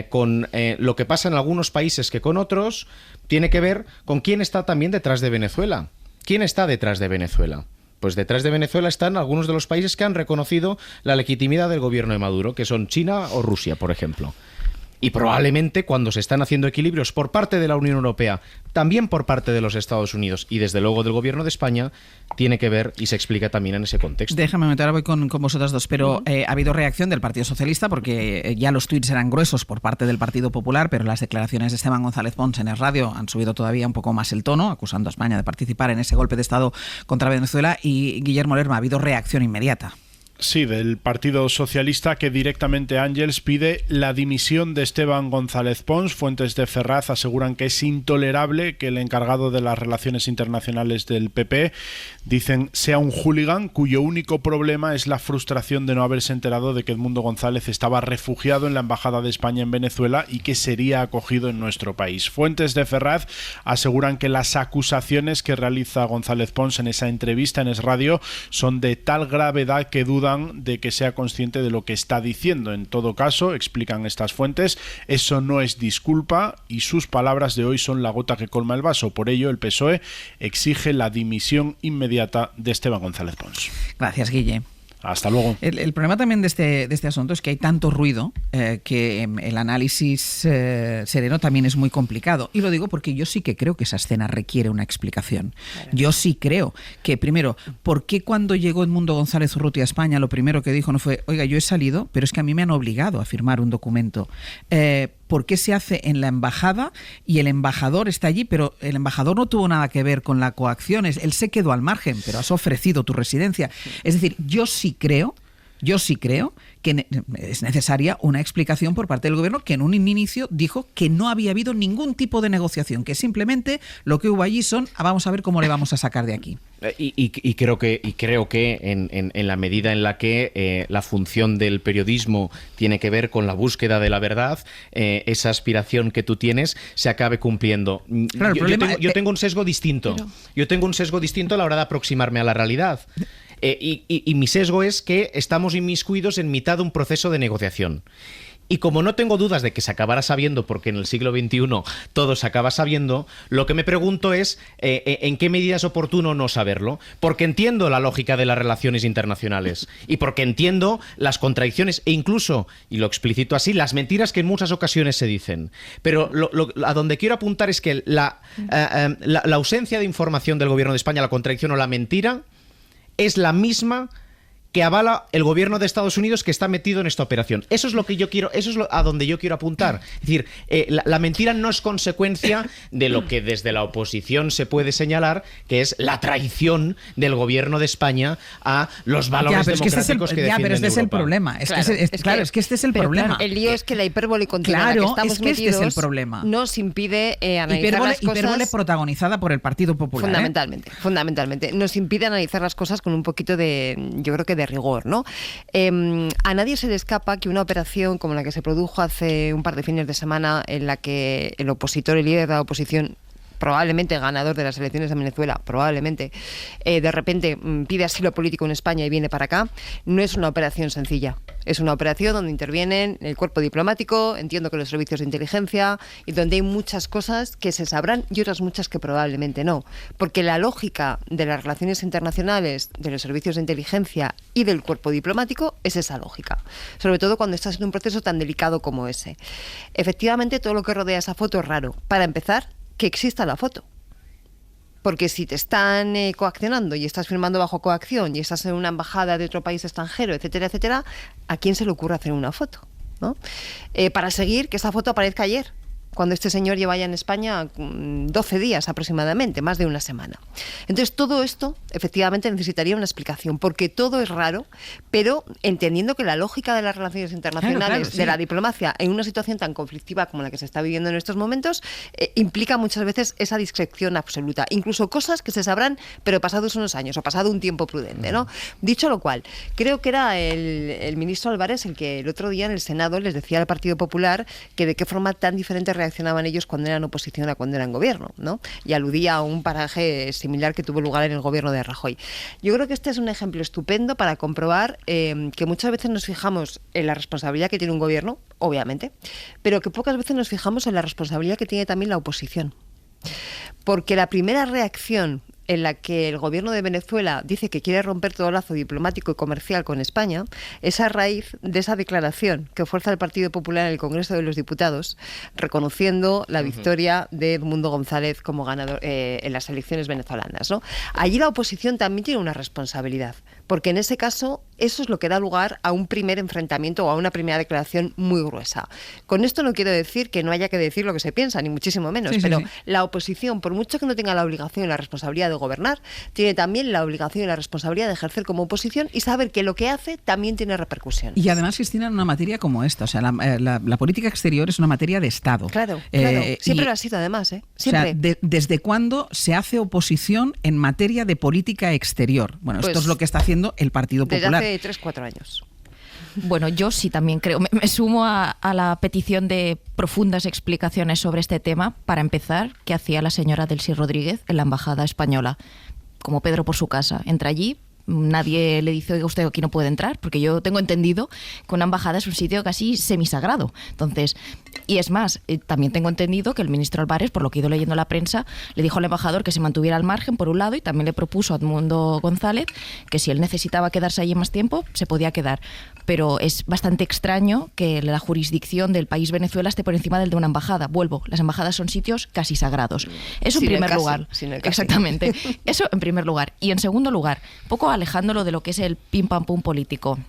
con lo que pasa en algunos países que con otros, tiene que ver con quién está también detrás de Venezuela. ¿Quién está detrás de Venezuela? Pues detrás de Venezuela están algunos de los países que han reconocido la legitimidad del gobierno de Maduro, que son China o Rusia, por ejemplo. Y probablemente cuando se están haciendo equilibrios por parte de la Unión Europea, también por parte de los Estados Unidos y desde luego del gobierno de España, tiene que ver y se explica también en ese contexto. Déjame meter, ahora voy con vosotras dos, pero ha habido reacción del Partido Socialista porque ya los tuits eran gruesos por parte del Partido Popular, pero las declaraciones de Esteban González Pons en el radio han subido todavía un poco más el tono, acusando a España de participar en ese golpe de Estado contra Venezuela. Y Guillermo Lerma, ha habido reacción inmediata. Sí, del Partido Socialista, que directamente Ángels pide la dimisión de Esteban González Pons. Fuentes de Ferraz aseguran que es intolerable que el encargado de las relaciones internacionales del PP, dicen, sea un hooligan cuyo único problema es la frustración de no haberse enterado de que Edmundo González estaba refugiado en la Embajada de España en Venezuela y que sería acogido en nuestro país. Fuentes de Ferraz aseguran que las acusaciones que realiza González Pons en esa entrevista en Es Radio son de tal gravedad que dudan de que sea consciente de lo que está diciendo. En todo caso, explican estas fuentes, eso no es disculpa y sus palabras de hoy son la gota que colma el vaso. Por ello, el PSOE exige la dimisión inmediata de Esteban González Pons. Gracias, Guille. Hasta luego. El problema también de este asunto es que hay tanto ruido que el análisis sereno también es muy complicado. Y lo digo porque yo sí que creo que esa escena requiere una explicación. Claro. Yo sí creo que, primero, ¿por qué cuando llegó Edmundo González Urrutia a España lo primero que dijo no fue, oiga, yo he salido, pero es que a mí me han obligado a firmar un documento? ¿Por qué se hace en la embajada y el embajador está allí, pero el embajador no tuvo nada que ver con la coacción? Él se quedó al margen, pero has ofrecido tu residencia. Es decir, yo sí creo que es necesaria una explicación por parte del gobierno, que en un inicio dijo que no había habido ningún tipo de negociación, que simplemente lo que hubo allí son, vamos a ver cómo le vamos a sacar de aquí. Y creo que en la medida en la que la función del periodismo tiene que ver con la búsqueda de la verdad, esa aspiración que tú tienes se acabe cumpliendo. Claro, yo tengo un sesgo distinto. Pero... Yo tengo un sesgo distinto a la hora de aproximarme a la realidad. Y mi sesgo es que estamos inmiscuidos en mitad de un proceso de negociación. Y como no tengo dudas de que se acabará sabiendo, porque en el siglo XXI todo se acaba sabiendo, lo que me pregunto es en qué medida es oportuno no saberlo. Porque entiendo la lógica de las relaciones internacionales y porque entiendo las contradicciones e incluso, y lo explicito así, las mentiras que en muchas ocasiones se dicen. Pero a donde quiero apuntar es que la ausencia de información del gobierno de España, la contradicción o la mentira, es la misma que avala el gobierno de Estados Unidos que está metido en esta operación. Eso es lo que yo quiero, eso es a donde yo quiero apuntar. Es decir, la mentira no es consecuencia de lo que desde la oposición se puede señalar, que es la traición del gobierno de España a los valores democráticos que defienden Europa. Pero este es el problema. Es que este es el problema. Claro, el lío es que la hipérbole continua en la que estamos metidos este es el problema. Nos impide analizar las cosas... Hipérbole protagonizada por el Partido Popular. Fundamentalmente. Nos impide analizar las cosas con un poquito de, yo creo que de rigor, ¿no? A nadie se le escapa que una operación como la que se produjo hace un par de fines de semana, en la que el líder de la oposición, probablemente ganador de las elecciones de Venezuela, probablemente, de repente pide asilo político en España y viene para acá, no es una operación sencilla. Es una operación donde intervienen el cuerpo diplomático, entiendo que los servicios de inteligencia, y donde hay muchas cosas que se sabrán y otras muchas que probablemente no. Porque la lógica de las relaciones internacionales, de los servicios de inteligencia y del cuerpo diplomático es esa lógica. Sobre todo cuando estás en un proceso tan delicado como ese. Efectivamente, todo lo que rodea esa foto es raro. Para empezar, que exista la foto. Porque si te están coaccionando y estás firmando bajo coacción y estás en una embajada de otro país extranjero, etcétera, etcétera, ¿a quién se le ocurre hacer una foto? ¿No? Para seguir, que esa foto aparezca ayer, cuando este señor lleva ya en España 12 días aproximadamente, más de una semana. Entonces, todo esto efectivamente necesitaría una explicación, porque todo es raro, pero entendiendo que la lógica de las relaciones internacionales, sí, de la diplomacia, en una situación tan conflictiva como la que se está viviendo en estos momentos, implica muchas veces esa discreción absoluta. Incluso cosas que se sabrán, pero pasados unos años o pasado un tiempo prudente, ¿no? Dicho lo cual, creo que era el ministro Álvarez el que el otro día en el Senado les decía al Partido Popular que de qué forma tan diferente reaccionaban ellos cuando eran oposición a cuando eran gobierno, ¿no? Y aludía a un paraje similar que tuvo lugar en el gobierno de Rajoy. Yo creo que este es un ejemplo estupendo para comprobar que muchas veces nos fijamos en la responsabilidad que tiene un gobierno, obviamente, pero que pocas veces nos fijamos en la responsabilidad que tiene también la oposición. Porque la primera reacción en la que el gobierno de Venezuela dice que quiere romper todo lazo diplomático y comercial con España, es a raíz de esa declaración que fuerza el Partido Popular en el Congreso de los Diputados, reconociendo la victoria de Edmundo González como ganador en las elecciones venezolanas, ¿no? Allí la oposición también tiene una responsabilidad, porque en ese caso eso es lo que da lugar a un primer enfrentamiento o a una primera declaración muy gruesa. Con esto no quiero decir que no haya que decir lo que se piensa, ni muchísimo menos, pero la oposición, por mucho que no tenga la obligación y la responsabilidad de gobernar, tiene también la obligación y la responsabilidad de ejercer como oposición y saber que lo que hace también tiene repercusiones. Y además, Cristina, en una materia como esta, o sea, la política exterior es una materia de Estado. Claro, claro. Siempre lo ha sido, además, siempre. O sea, ¿desde cuándo se hace oposición en materia de política exterior? Bueno, Pues, esto es lo que está haciendo el Partido Popular. Desde hace 3-4 años. Bueno, yo sí también creo, me sumo a la petición de profundas explicaciones sobre este tema. Para empezar, ¿qué hacía la señora Delcy Rodríguez en la embajada española? Como Pedro por su casa. Entra allí, nadie le dice, oiga, usted aquí no puede entrar, porque yo tengo entendido que una embajada es un sitio casi semisagrado. Entonces, y es más, también tengo entendido que el ministro Álvarez, por lo que he ido leyendo en la prensa, le dijo al embajador que se mantuviera al margen, por un lado, y también le propuso a Edmundo González que si él necesitaba quedarse allí más tiempo, se podía quedar. Pero es bastante extraño que la jurisdicción del país Venezuela esté por encima del de una embajada. Vuelvo, las embajadas son sitios casi sagrados. Eso en primer lugar. Exactamente. Eso en primer lugar. Y en segundo lugar, poco alejándolo de lo que es el pim pam pum político.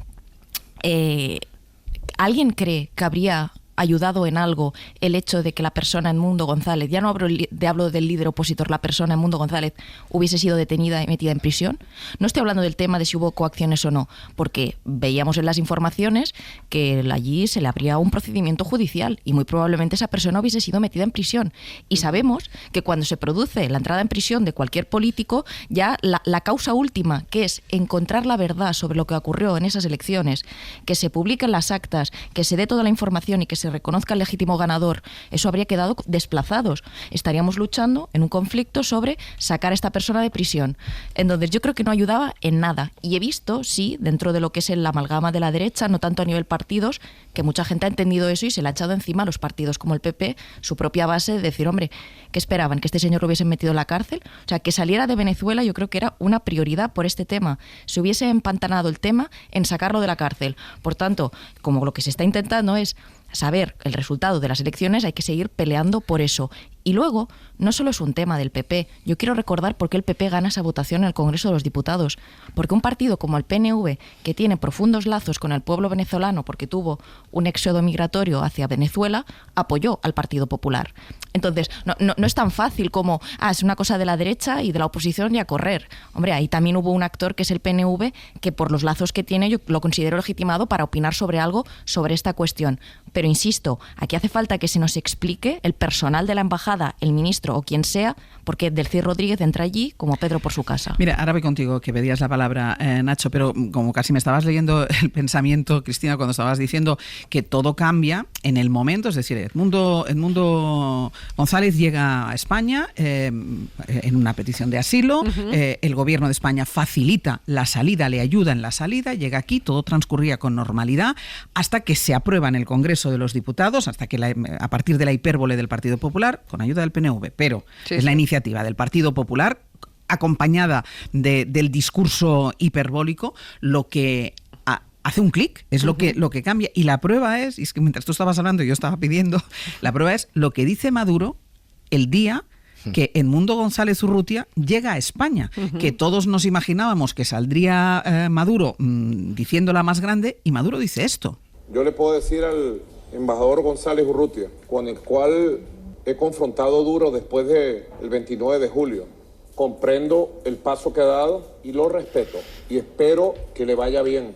¿Alguien cree que habría ayudado en algo el hecho de que la persona Edmundo González, ya no hablo del líder opositor, la persona Edmundo González hubiese sido detenida y metida en prisión? No estoy hablando del tema de si hubo coacciones o no, porque veíamos en las informaciones que allí se le abría un procedimiento judicial y muy probablemente esa persona hubiese sido metida en prisión. Y sabemos que cuando se produce la entrada en prisión de cualquier político, ya la causa última, que es encontrar la verdad sobre lo que ocurrió en esas elecciones, que se publiquen las actas, que se dé toda la información y que se reconozca el legítimo ganador, eso habría quedado desplazados. Estaríamos luchando en un conflicto sobre sacar a esta persona de prisión. Entonces yo creo que no ayudaba en nada. Y he visto, sí, dentro de lo que es el amalgama de la derecha, no tanto a nivel partidos, que mucha gente ha entendido eso y se le ha echado encima a los partidos como el PP, su propia base, de decir, hombre, ¿qué esperaban? ¿Que este señor lo hubiesen metido en la cárcel? O sea, que saliera de Venezuela yo creo que era una prioridad por este tema. Se hubiese empantanado el tema en sacarlo de la cárcel. Por tanto, como lo que se está intentando es saber el resultado de las elecciones, hay que seguir peleando por eso. Y luego, no solo es un tema del PP, yo quiero recordar por qué el PP gana esa votación en el Congreso de los Diputados. Porque un partido como el PNV, que tiene profundos lazos con el pueblo venezolano porque tuvo un éxodo migratorio hacia Venezuela, apoyó al Partido Popular. Entonces, no es tan fácil como, es una cosa de la derecha y de la oposición y a correr. Hombre, ahí también hubo un actor que es el PNV, que por los lazos que tiene yo lo considero legitimado para opinar sobre algo, sobre esta cuestión. Pero insisto, aquí hace falta que se nos explique el personal de la embajada embajada, el ministro o quien sea, porque Delcy Rodríguez entra allí como Pedro por su casa. Mira, ahora voy contigo, que pedías la palabra, Nacho, pero como casi me estabas leyendo el pensamiento, Cristina, cuando estabas diciendo que todo cambia en el momento, es decir, Edmundo González llega a España en una petición de asilo, el gobierno de España facilita la salida, le ayuda en la salida, llega aquí, todo transcurría con normalidad, hasta que se aprueba en el Congreso de los Diputados, hasta que a partir de la hipérbole del Partido Popular, con ayuda del PNV, pero la iniciativa del Partido Popular, acompañada del discurso hiperbólico, lo que hace un clic, es lo que cambia. Y la prueba es que mientras tú estabas hablando y yo estaba pidiendo, la prueba es lo que dice Maduro el día que Edmundo González Urrutia llega a España, que todos nos imaginábamos que saldría Maduro diciendo la más grande, y Maduro dice esto. Yo le puedo decir al embajador González Urrutia, con el cual he confrontado duro después del 29 de julio. Comprendo el paso que ha dado y lo respeto y espero que le vaya bien.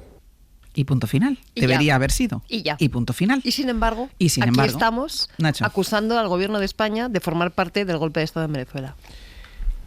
Y punto final. Debería haber sido. Y ya. Y punto final. Y sin embargo, aquí estamos, Nacho, acusando al gobierno de España de formar parte del golpe de Estado en Venezuela.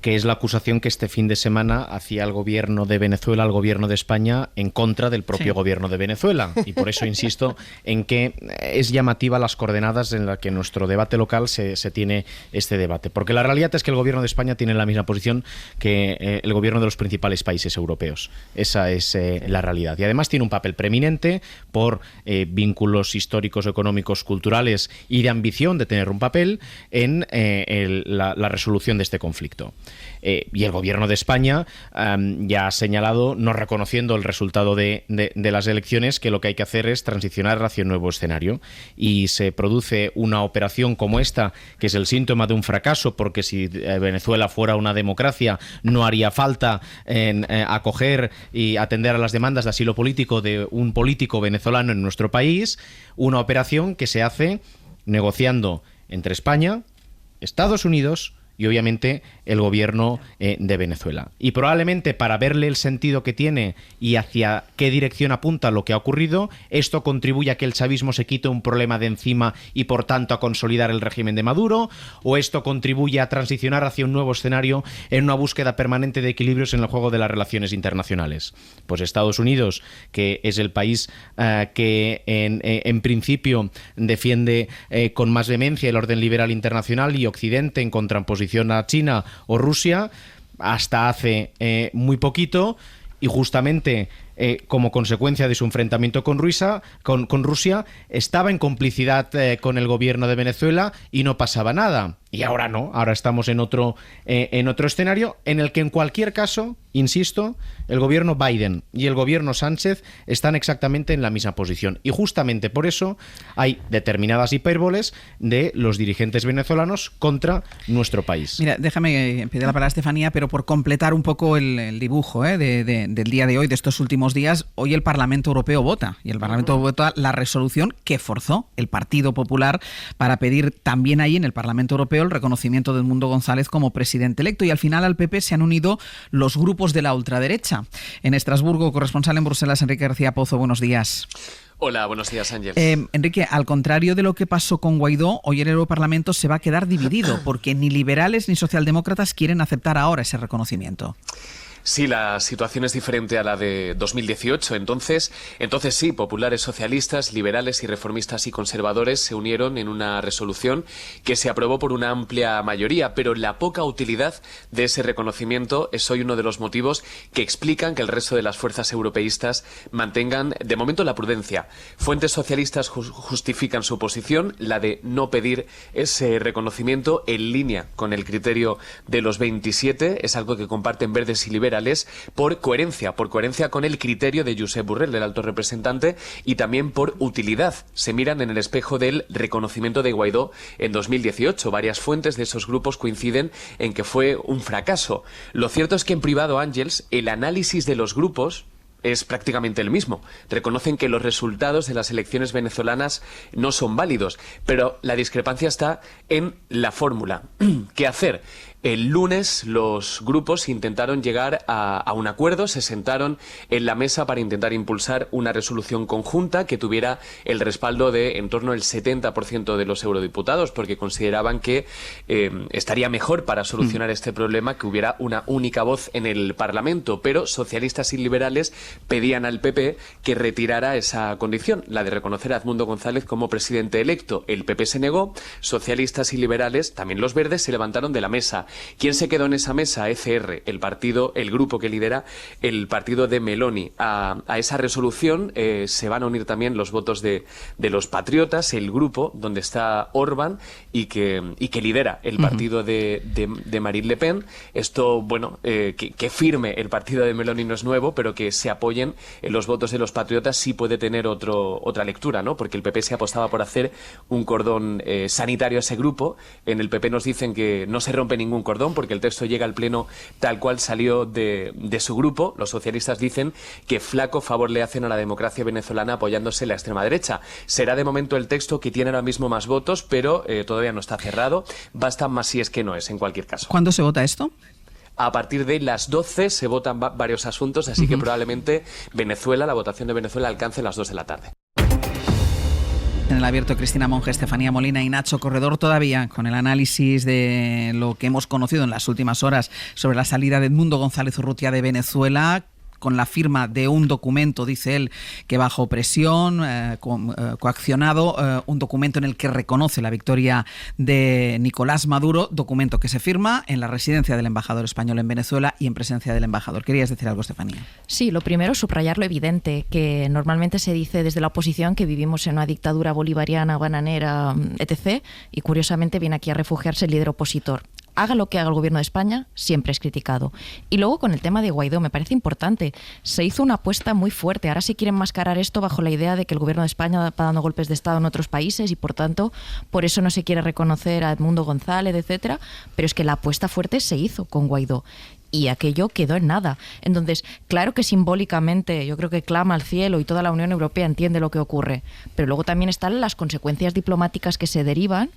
Que es la acusación que este fin de semana hacía el gobierno de Venezuela al gobierno de España en contra del propio gobierno de Venezuela. Y por eso insisto en que es llamativa las coordenadas en las que en nuestro debate local se tiene este debate. Porque la realidad es que el gobierno de España tiene la misma posición que el gobierno de los principales países europeos. Esa es la realidad. Y además tiene un papel preeminente por vínculos históricos, económicos, culturales y de ambición de tener un papel en la resolución de este conflicto. Y el gobierno de España ya ha señalado, no reconociendo el resultado de las elecciones, que lo que hay que hacer es transicionar hacia un nuevo escenario. Y se produce una operación como esta, que es el síntoma de un fracaso, porque si Venezuela fuera una democracia no haría falta acoger y atender a las demandas de asilo político de un político venezolano en nuestro país. Una operación que se hace negociando entre España, Estados Unidos y obviamente el gobierno de Venezuela. Y probablemente para verle el sentido que tiene y hacia qué dirección apunta lo que ha ocurrido, esto contribuye a que el chavismo se quite un problema de encima y por tanto a consolidar el régimen de Maduro, o esto contribuye a transicionar hacia un nuevo escenario en una búsqueda permanente de equilibrios en el juego de las relaciones internacionales. Pues Estados Unidos, que es el país que en principio defiende con más vehemencia el orden liberal internacional, y Occidente en contraposición a China o Rusia, hasta hace muy poquito, y justamente como consecuencia de su enfrentamiento con Rusia, estaba en complicidad con el gobierno de Venezuela y no pasaba nada. Y ahora no, ahora estamos en otro escenario en el que en cualquier caso, insisto, el gobierno Biden y el gobierno Sánchez están exactamente en la misma posición. Y justamente por eso hay determinadas hipérboles de los dirigentes venezolanos contra nuestro país. Mira, déjame pedir la palabra a Estefanía, pero por completar un poco el dibujo del día de hoy, de estos últimos días, hoy el Parlamento Europeo vota, y el Parlamento vota la resolución que forzó el Partido Popular para pedir también ahí en el Parlamento Europeo el reconocimiento de Edmundo González como presidente electo, y al final al PP se han unido los grupos de la ultraderecha. En Estrasburgo, corresponsal en Bruselas, Enrique García Pozo, buenos días. Hola, buenos días, Ángel. Enrique, al contrario de lo que pasó con Guaidó, hoy el Europarlamento se va a quedar dividido, porque ni liberales ni socialdemócratas quieren aceptar ahora ese reconocimiento. Sí, la situación es diferente a la de 2018. Entonces sí, populares, socialistas, liberales y reformistas y conservadores se unieron en una resolución que se aprobó por una amplia mayoría, pero la poca utilidad de ese reconocimiento es hoy uno de los motivos que explican que el resto de las fuerzas europeístas mantengan de momento la prudencia. Fuentes socialistas justifican su posición, la de no pedir ese reconocimiento, en línea con el criterio de los 27, es algo que comparten verdes y liberales, por coherencia con el criterio de Josep Borrell, del alto representante, y también por utilidad. Se miran en el espejo del reconocimiento de Guaidó en 2018. Varias fuentes de esos grupos coinciden en que fue un fracaso. Lo cierto es que en privado, Ángels, el análisis de los grupos es prácticamente el mismo. Reconocen que los resultados de las elecciones venezolanas no son válidos, pero la discrepancia está en la fórmula. ¿Qué hacer? El lunes los grupos intentaron llegar a un acuerdo, se sentaron en la mesa para intentar impulsar una resolución conjunta que tuviera el respaldo de en torno al 70% de los eurodiputados, porque consideraban que estaría mejor para solucionar este problema que hubiera una única voz en el Parlamento, pero socialistas y liberales pedían al PP que retirara esa condición, la de reconocer a Edmundo González como presidente electo. El PP se negó, socialistas y liberales, también los verdes, se levantaron de la mesa. ¿Quién se quedó en esa mesa? ECR, el grupo que lidera el partido de Meloni. A esa resolución se van a unir también los votos de los patriotas, el grupo donde está Orbán y que lidera el partido de Marine Le Pen. Esto, bueno, que firme el partido de Meloni no es nuevo, pero que se apoyen en los votos de los patriotas sí puede tener otra lectura, ¿no? Porque el PP se apostaba por hacer un cordón sanitario a ese grupo. En el PP nos dicen que no se rompe ningún cordón porque el texto llega al Pleno tal cual salió de su grupo. Los socialistas dicen que flaco favor le hacen a la democracia venezolana apoyándose en la extrema derecha. Será de momento el texto que tiene ahora mismo más votos, pero todavía no está cerrado. Basta más si es que no es, en cualquier caso. ¿Cuándo se vota esto? A partir de las 12 se votan varios asuntos, así que probablemente la votación de Venezuela alcance las 2 de la tarde. En el abierto, Cristina Monge, Estefanía Molina y Nacho Corredor, todavía con el análisis de lo que hemos conocido en las últimas horas sobre la salida de Edmundo González Urrutia de Venezuela, con la firma de un documento, dice él, que bajo presión, coaccionado, un documento en el que reconoce la victoria de Nicolás Maduro, documento que se firma en la residencia del embajador español en Venezuela y en presencia del embajador. ¿Querías decir algo, Estefanía? Sí, lo primero, subrayar lo evidente, que normalmente se dice desde la oposición que vivimos en una dictadura bolivariana, bananera, etc., y curiosamente viene aquí a refugiarse el líder opositor. Haga lo que haga el gobierno de España, siempre es criticado. Y luego con el tema de Guaidó, me parece importante, se hizo una apuesta muy fuerte. Ahora se quiere enmascarar esto bajo la idea de que el gobierno de España va dando golpes de Estado en otros países y por tanto, por eso no se quiere reconocer a Edmundo González, etcétera. Pero es que la apuesta fuerte se hizo con Guaidó. Y aquello quedó en nada. Entonces, claro que simbólicamente yo creo que clama al cielo y toda la Unión Europea entiende lo que ocurre, pero luego también están las consecuencias diplomáticas que se derivan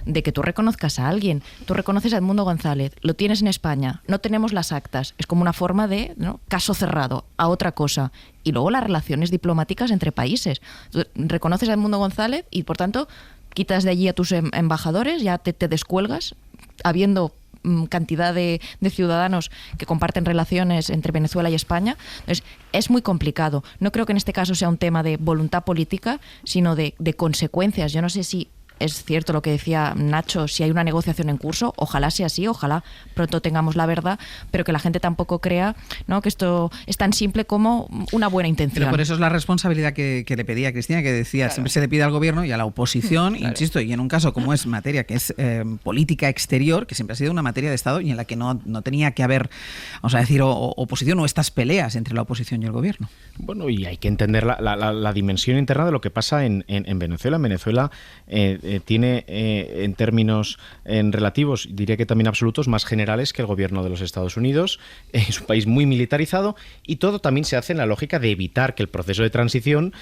de que tú reconozcas a alguien. Tú reconoces a Edmundo González, lo tienes en España, no tenemos las actas, es como una forma de, ¿no?, caso cerrado, a otra cosa. Y luego las relaciones diplomáticas entre países. Reconoces a Edmundo González y, por tanto, quitas de allí a tus embajadores, ya te descuelgas, habiendo cantidad de ciudadanos que comparten relaciones entre Venezuela y España. Entonces, es muy complicado. No creo que en este caso sea un tema de voluntad política, sino de consecuencias. Yo no sé si es cierto lo que decía Nacho, si hay una negociación en curso, ojalá sea así, ojalá pronto tengamos la verdad, pero que la gente tampoco crea, ¿no?, que esto es tan simple como una buena intención. Pero por eso es la responsabilidad que le pedía a Cristina, que decía, claro, siempre se le pide al gobierno y a la oposición, claro, insisto, y en un caso como es materia que es política exterior, que siempre ha sido una materia de Estado y en la que no tenía que haber, vamos a decir, oposición o estas peleas entre la oposición y el gobierno. Bueno, y hay que entender la dimensión interna de lo que pasa en Venezuela. En Venezuela tiene, en términos relativos, diría que también absolutos, más generales que el gobierno de los Estados Unidos. Es un país muy militarizado y todo también se hace en la lógica de evitar que el proceso de transición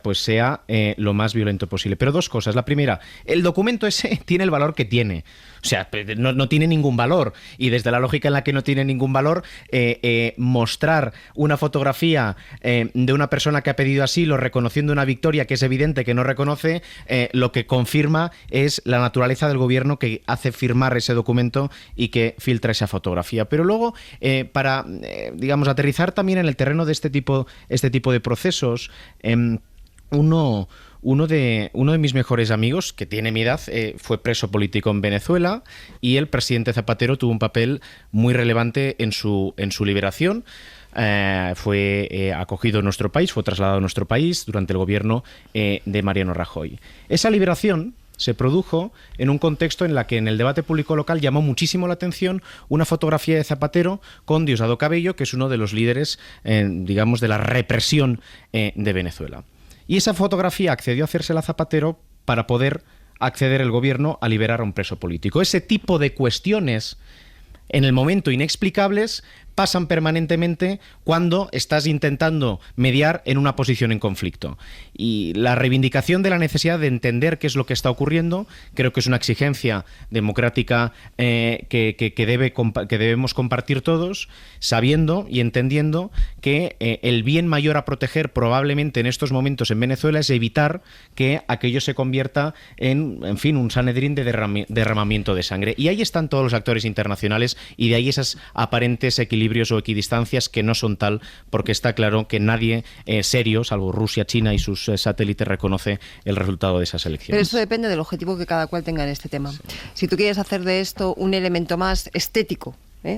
pues sea lo más violento posible. Pero dos cosas. La primera, el documento ese tiene el valor que tiene. O sea, no tiene ningún valor. Y desde la lógica en la que no tiene ningún valor, mostrar una fotografía de una persona que ha pedido asilo reconociendo una victoria que es evidente que no reconoce, lo que confirma es la naturaleza del gobierno que hace firmar ese documento y que filtra esa fotografía. Pero luego, para digamos, aterrizar también en el terreno de este tipo de procesos, uno de mis mejores amigos, que tiene mi edad, fue preso político en Venezuela y el presidente Zapatero tuvo un papel muy relevante en su liberación. Fue acogido en nuestro país, fue trasladado a nuestro país durante el gobierno de Mariano Rajoy. Esa liberación se produjo en un contexto en la que en el debate público local llamó muchísimo la atención una fotografía de Zapatero con Diosdado Cabello, que es uno de los líderes, digamos, de la represión de Venezuela. Y esa fotografía accedió a hacérsela a Zapatero para poder acceder el gobierno a liberar a un preso político. Ese tipo de cuestiones, en el momento inexplicables, pasan permanentemente cuando estás intentando mediar en una posición en conflicto. Y la reivindicación de la necesidad de entender qué es lo que está ocurriendo creo que es una exigencia democrática que debemos compartir todos, sabiendo y entendiendo que el bien mayor a proteger probablemente en estos momentos en Venezuela es evitar que aquello se convierta en fin, un Sanedrín de derramamiento de sangre. Y ahí están todos los actores internacionales y de ahí esas aparentes equilibrios o equidistancias que no son tal, porque está claro que nadie serio, salvo Rusia, China y sus satélites, reconoce el resultado de esas elecciones. Pero eso depende del objetivo que cada cual tenga en este tema. Si tú quieres hacer de esto un elemento más estético,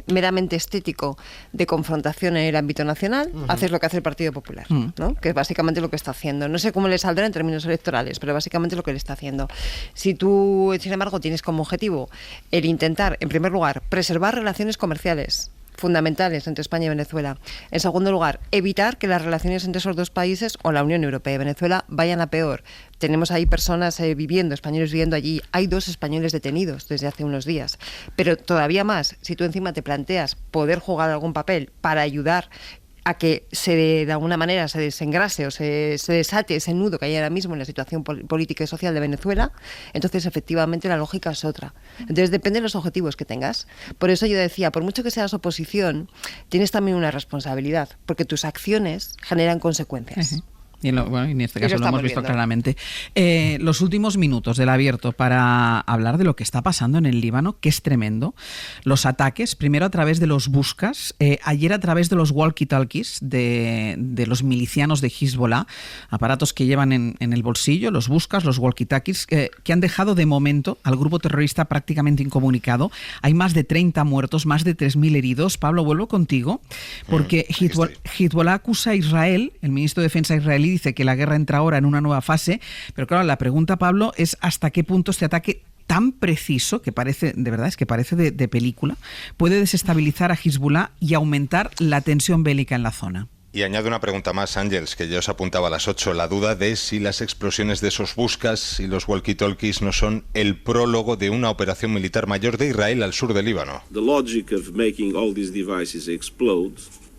meramente estético, de confrontación en el ámbito nacional, haces lo que hace el Partido Popular, ¿no? Que es básicamente lo que está haciendo. No sé cómo le saldrá en términos electorales, pero básicamente es lo que le está haciendo. Si tú, sin embargo, tienes como objetivo el intentar, en primer lugar, preservar relaciones comerciales fundamentales entre España y Venezuela. En segundo lugar, evitar que las relaciones entre esos dos países o la Unión Europea y Venezuela vayan a peor. Tenemos ahí personas españoles viviendo allí. Hay 2 españoles detenidos desde hace unos días. Pero todavía más, si tú encima te planteas poder jugar algún papel para ayudar a que de alguna manera se desengrase o se desate ese nudo que hay ahora mismo en la situación política y social de Venezuela, entonces efectivamente la lógica es otra. Entonces depende de los objetivos que tengas. Por eso yo decía, por mucho que seas oposición, tienes también una responsabilidad, porque tus acciones generan consecuencias. Y en este caso lo hemos visto claramente. Los últimos minutos del Abierto para hablar de lo que está pasando en el Líbano, que es tremendo. Los ataques, primero a través de los buscas, ayer a través de los walkie-talkies de los milicianos de Hezbollah, aparatos que llevan en el bolsillo, los buscas, los walkie-talkies, que han dejado de momento al grupo terrorista prácticamente incomunicado. Hay más de 30 muertos, más de 3.000 heridos. Pablo, vuelvo contigo, porque Hezbollah acusa a Israel, el ministro de Defensa israelí dice que la guerra entra ahora en una nueva fase, pero claro, la pregunta, Pablo, es hasta qué punto este ataque tan preciso, que parece, de verdad, es que parece de película, puede desestabilizar a Hezbollah y aumentar la tensión bélica en la zona. Y añado una pregunta más, Ángels, que ya os apuntaba a las 8, la duda de si las explosiones de esos buscas y los walkie-talkies no son el prólogo de una operación militar mayor de Israel al sur del Líbano. The logic of making all these devices explode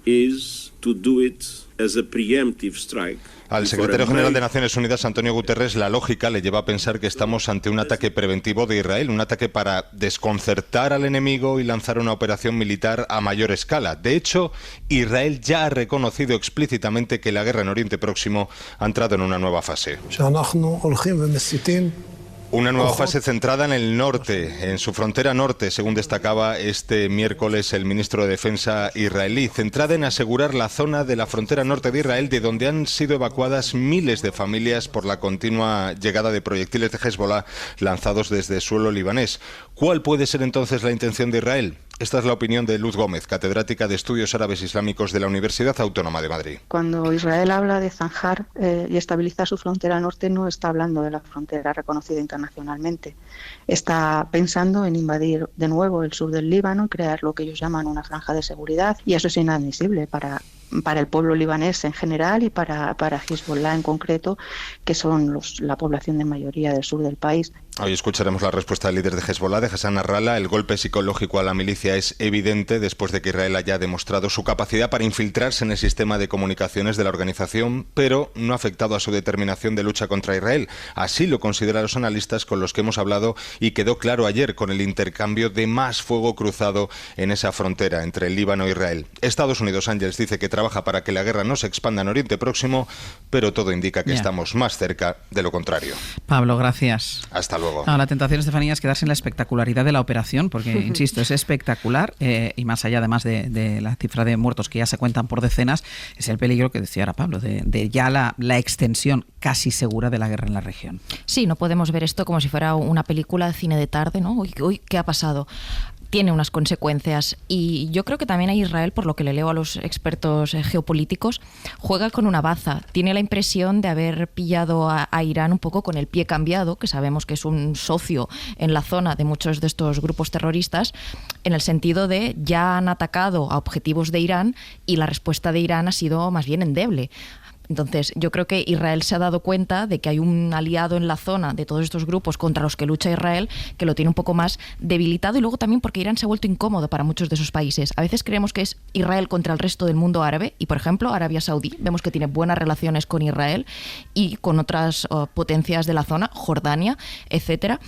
is to do it as a preemptive strike. Al secretario general de Naciones Unidas, Antonio Guterres, la lógica le lleva a pensar que estamos ante un ataque preventivo de Israel, un ataque para desconcertar al enemigo y lanzar una operación militar a mayor escala. De hecho, Israel ya ha reconocido explícitamente que la guerra en Oriente Próximo ha entrado en una nueva fase. Una nueva fase centrada en el norte, en su frontera norte, según destacaba este miércoles el ministro de Defensa israelí, centrada en asegurar la zona de la frontera norte de Israel, de donde han sido evacuadas miles de familias por la continua llegada de proyectiles de Hezbollah lanzados desde suelo libanés. ¿Cuál puede ser entonces la intención de Israel? Esta es la opinión de Luz Gómez, catedrática de Estudios Árabes Islámicos de la Universidad Autónoma de Madrid. Cuando Israel habla de zanjar y estabilizar su frontera norte, no está hablando de la frontera reconocida internacionalmente. Está pensando en invadir de nuevo el sur del Líbano, crear lo que ellos llaman una franja de seguridad, y eso es inadmisible para el pueblo libanés en general y para Hezbollah en concreto, que son la población de mayoría del sur del país. Hoy escucharemos la respuesta del líder de Hezbollah, de Hassan Nasrallah. El golpe psicológico a la milicia es evidente después de que Israel haya demostrado su capacidad para infiltrarse en el sistema de comunicaciones de la organización, pero no ha afectado a su determinación de lucha contra Israel. Así lo consideran los analistas con los que hemos hablado y quedó claro ayer con el intercambio de más fuego cruzado en esa frontera entre el Líbano e Israel. Estados Unidos, Ángels, dice que trabaja para que la guerra no se expanda en Oriente Próximo, pero todo indica que estamos más cerca de lo contrario. Pablo, gracias. Hasta luego. La tentación, Estefanía, es quedarse en la espectacularidad de la operación, porque, insisto, es espectacular y más allá, además de la cifra de muertos que ya se cuentan por decenas, es el peligro que decía ahora Pablo, de ya la extensión casi segura de la guerra en la región. Sí, no podemos ver esto como si fuera una película de cine de tarde, ¿no? Uy, ¿qué ha pasado? Tiene unas consecuencias y yo creo que también a Israel, por lo que le leo a los expertos geopolíticos, juega con una baza. Tiene la impresión de haber pillado a Irán un poco con el pie cambiado, que sabemos que es un socio en la zona de muchos de estos grupos terroristas, en el sentido de ya han atacado a objetivos de Irán y la respuesta de Irán ha sido más bien endeble. Entonces, yo creo que Israel se ha dado cuenta de que hay un aliado en la zona de todos estos grupos contra los que lucha Israel, que lo tiene un poco más debilitado, y luego también porque Irán se ha vuelto incómodo para muchos de esos países. A veces creemos que es Israel contra el resto del mundo árabe, y por ejemplo, Arabia Saudí, vemos que tiene buenas relaciones con Israel y con otras potencias de la zona, Jordania, etcétera.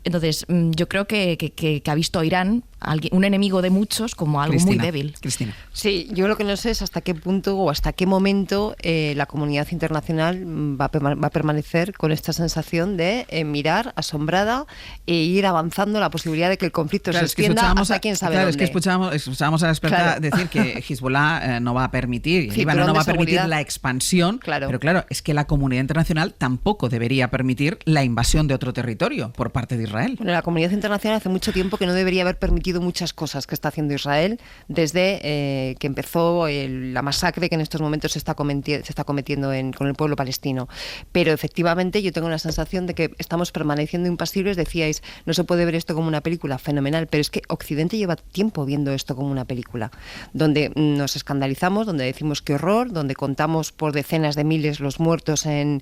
Entonces, yo creo que ha visto a Irán, un enemigo de muchos, como algo muy débil. Cristina. Sí, yo lo que no sé es hasta qué punto o hasta qué momento la comunidad internacional va a permanecer con esta sensación de mirar asombrada e ir avanzando la posibilidad de que el conflicto se extienda hasta quién sabe dónde. Es que escuchábamos a la experta decir que Hezbollah no va a permitir, Líbano no va a permitir la expansión, pero claro, es que la comunidad internacional tampoco debería permitir la invasión de otro territorio por parte de Israel. Bueno, la comunidad internacional hace mucho tiempo que no debería haber permitido muchas cosas que está haciendo Israel desde que empezó la masacre que en estos momentos se está cometiendo con el pueblo palestino. Pero efectivamente yo tengo la sensación de que estamos permaneciendo impasibles. Decíais, no se puede ver esto como una película, fenomenal, pero es que Occidente lleva tiempo viendo esto como una película, donde nos escandalizamos, donde decimos qué horror, donde contamos por decenas de miles los muertos en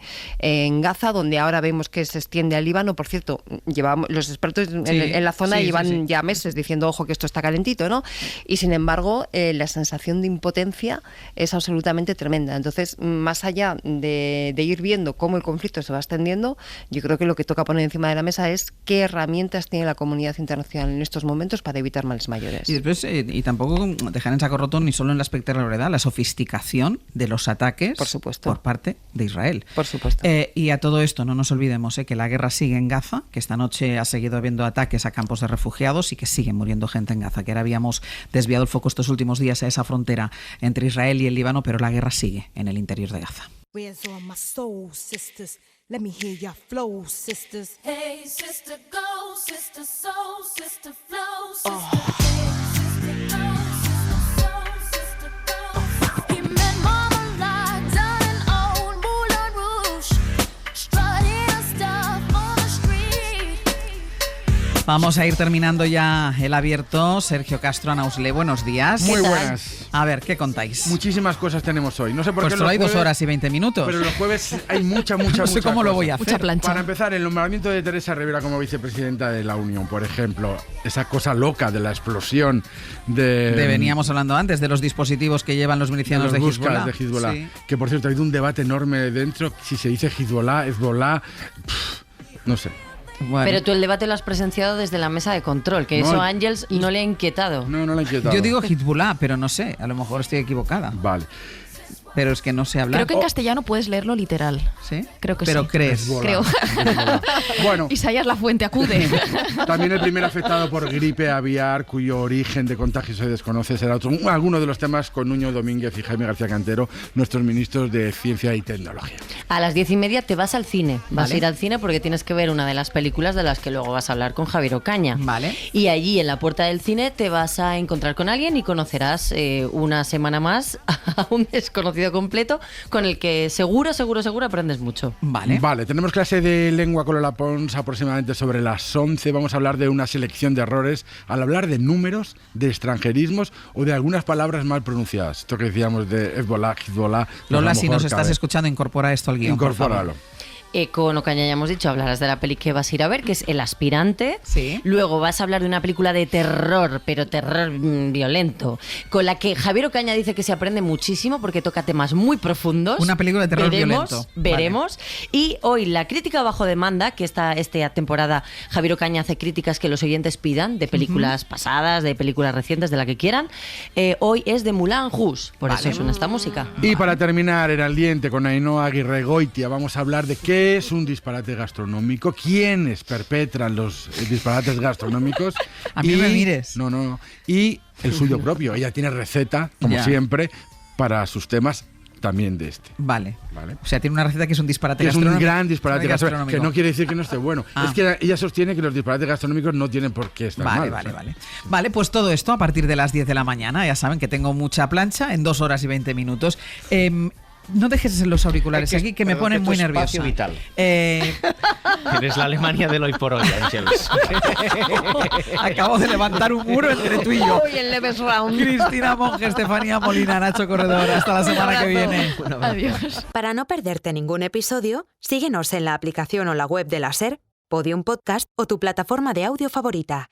Gaza, donde ahora vemos que se extiende al Líbano. Por cierto, los expertos en la zona llevan ya meses diciendo, ojo, que esto está calentito, ¿no? Y sin embargo, la sensación de impotencia es absolutamente tremenda. Entonces, más allá de ir viendo cómo el conflicto se va extendiendo, yo creo que lo que toca poner encima de la mesa es qué herramientas tiene la comunidad internacional en estos momentos para evitar males mayores. Y después, y tampoco dejar en saco roto ni solo en la espectacularidad, la sofisticación de los ataques por parte de Israel. Por supuesto. Y a todo esto no nos olvidemos que la guerra sigue en Gaza, que esta noche ha seguido habiendo ataques a campos de refugiados y que sigue muriendo gente en Gaza, que ahora habíamos desviado el foco estos últimos días a esa frontera entre Israel y el Líbano, pero la guerra sigue en el interior de Gaza. Vamos a ir terminando ya el abierto. Sergio Castro, Ana Usle, buenos días. Muy buenas. A ver, ¿qué contáis? Muchísimas cosas tenemos hoy. No sé por qué solo hay 2 horas y 20 minutos. Pero los jueves hay mucha no sé cómo lo voy a hacer. Mucha plancha. Para empezar, el nombramiento de Teresa Rivera como vicepresidenta de la Unión, por ejemplo. Esa cosa loca de la explosión de... Veníamos hablando antes de los dispositivos que llevan los milicianos de Hezbollah. Sí. Que, por cierto, ha habido un debate enorme dentro. Si se dice Hezbollah, no sé. Bueno. Pero tú el debate lo has presenciado desde la mesa de control, que eso a Ángels no le ha inquietado. No le ha inquietado. Yo digo Hezbollah, pero no sé, a lo mejor estoy equivocada. Vale. Pero es que no sé hablar. Creo que en castellano puedes leerlo literal. ¿Sí? Creo que pero sí. Pero crees. Creo. Bueno. Isaías Lafuente acude. También el primer afectado por gripe aviar, cuyo origen de contagio se desconoce, será alguno de los temas con Nuño Domínguez y Jaime García Cantero, nuestros ministros de Ciencia y Tecnología. A las 10:30 te vas al cine. Vas a ir al cine porque tienes que ver una de las películas de las que luego vas a hablar con Javier Ocaña. Vale. Y allí en la puerta del cine te vas a encontrar con alguien y conocerás una semana más a un desconocido completo con el que seguro aprendes mucho. Vale, tenemos clase de lengua con Lola Pons aproximadamente sobre las 11. Vamos a hablar de una selección de errores al hablar de números, de extranjerismos o de algunas palabras mal pronunciadas. Esto que decíamos de Hezbollah. Lola, si nos estás escuchando, incorpora esto al guión. Incorpóralo. Con Ocaña ya hemos dicho, hablarás de la peli que vas a ir a ver, que es El Aspirante. Sí. Luego vas a hablar de una película de terror, pero terror violento, con la que Javier Ocaña dice que se aprende muchísimo porque toca temas muy profundos. Una película de terror violento. Veremos. Vale. Y hoy la crítica bajo demanda, que esta temporada Javier Ocaña hace críticas que los oyentes pidan, de películas pasadas, de películas recientes, de la que quieran. Hoy es de Moulin Rouge, por eso suena esta música. Y para terminar, en Al Diente, con Ainhoa Aguirregoitia, vamos a hablar de qué es un disparate gastronómico, quiénes perpetran los disparates gastronómicos. A mí me mires. No. Y el suyo propio. Ella tiene receta, como siempre, para sus temas, también de este. Vale. O sea, tiene una receta que es un disparate gastronómico. Es un gran disparate gastronómico. Que no quiere decir que no esté bueno. Es que ella sostiene que los disparates gastronómicos no tienen por qué estar mal. Vale, pues todo esto a partir de las 10 de la mañana. Ya saben que tengo mucha plancha en 2 horas y 20 minutos. No dejes los auriculares aquí, que me ponen muy nerviosa. Vital. Eres la Alemania del hoy por hoy, Ángeles. Acabo de levantar un muro entre tú y yo. Uy, el Leves Round. Cristina Monge, Estefanía Molina, Nacho Corredor. Hasta la semana que viene. Adiós. Para no perderte ningún episodio, síguenos en la aplicación o la web de la SER, Podium Podcast o tu plataforma de audio favorita.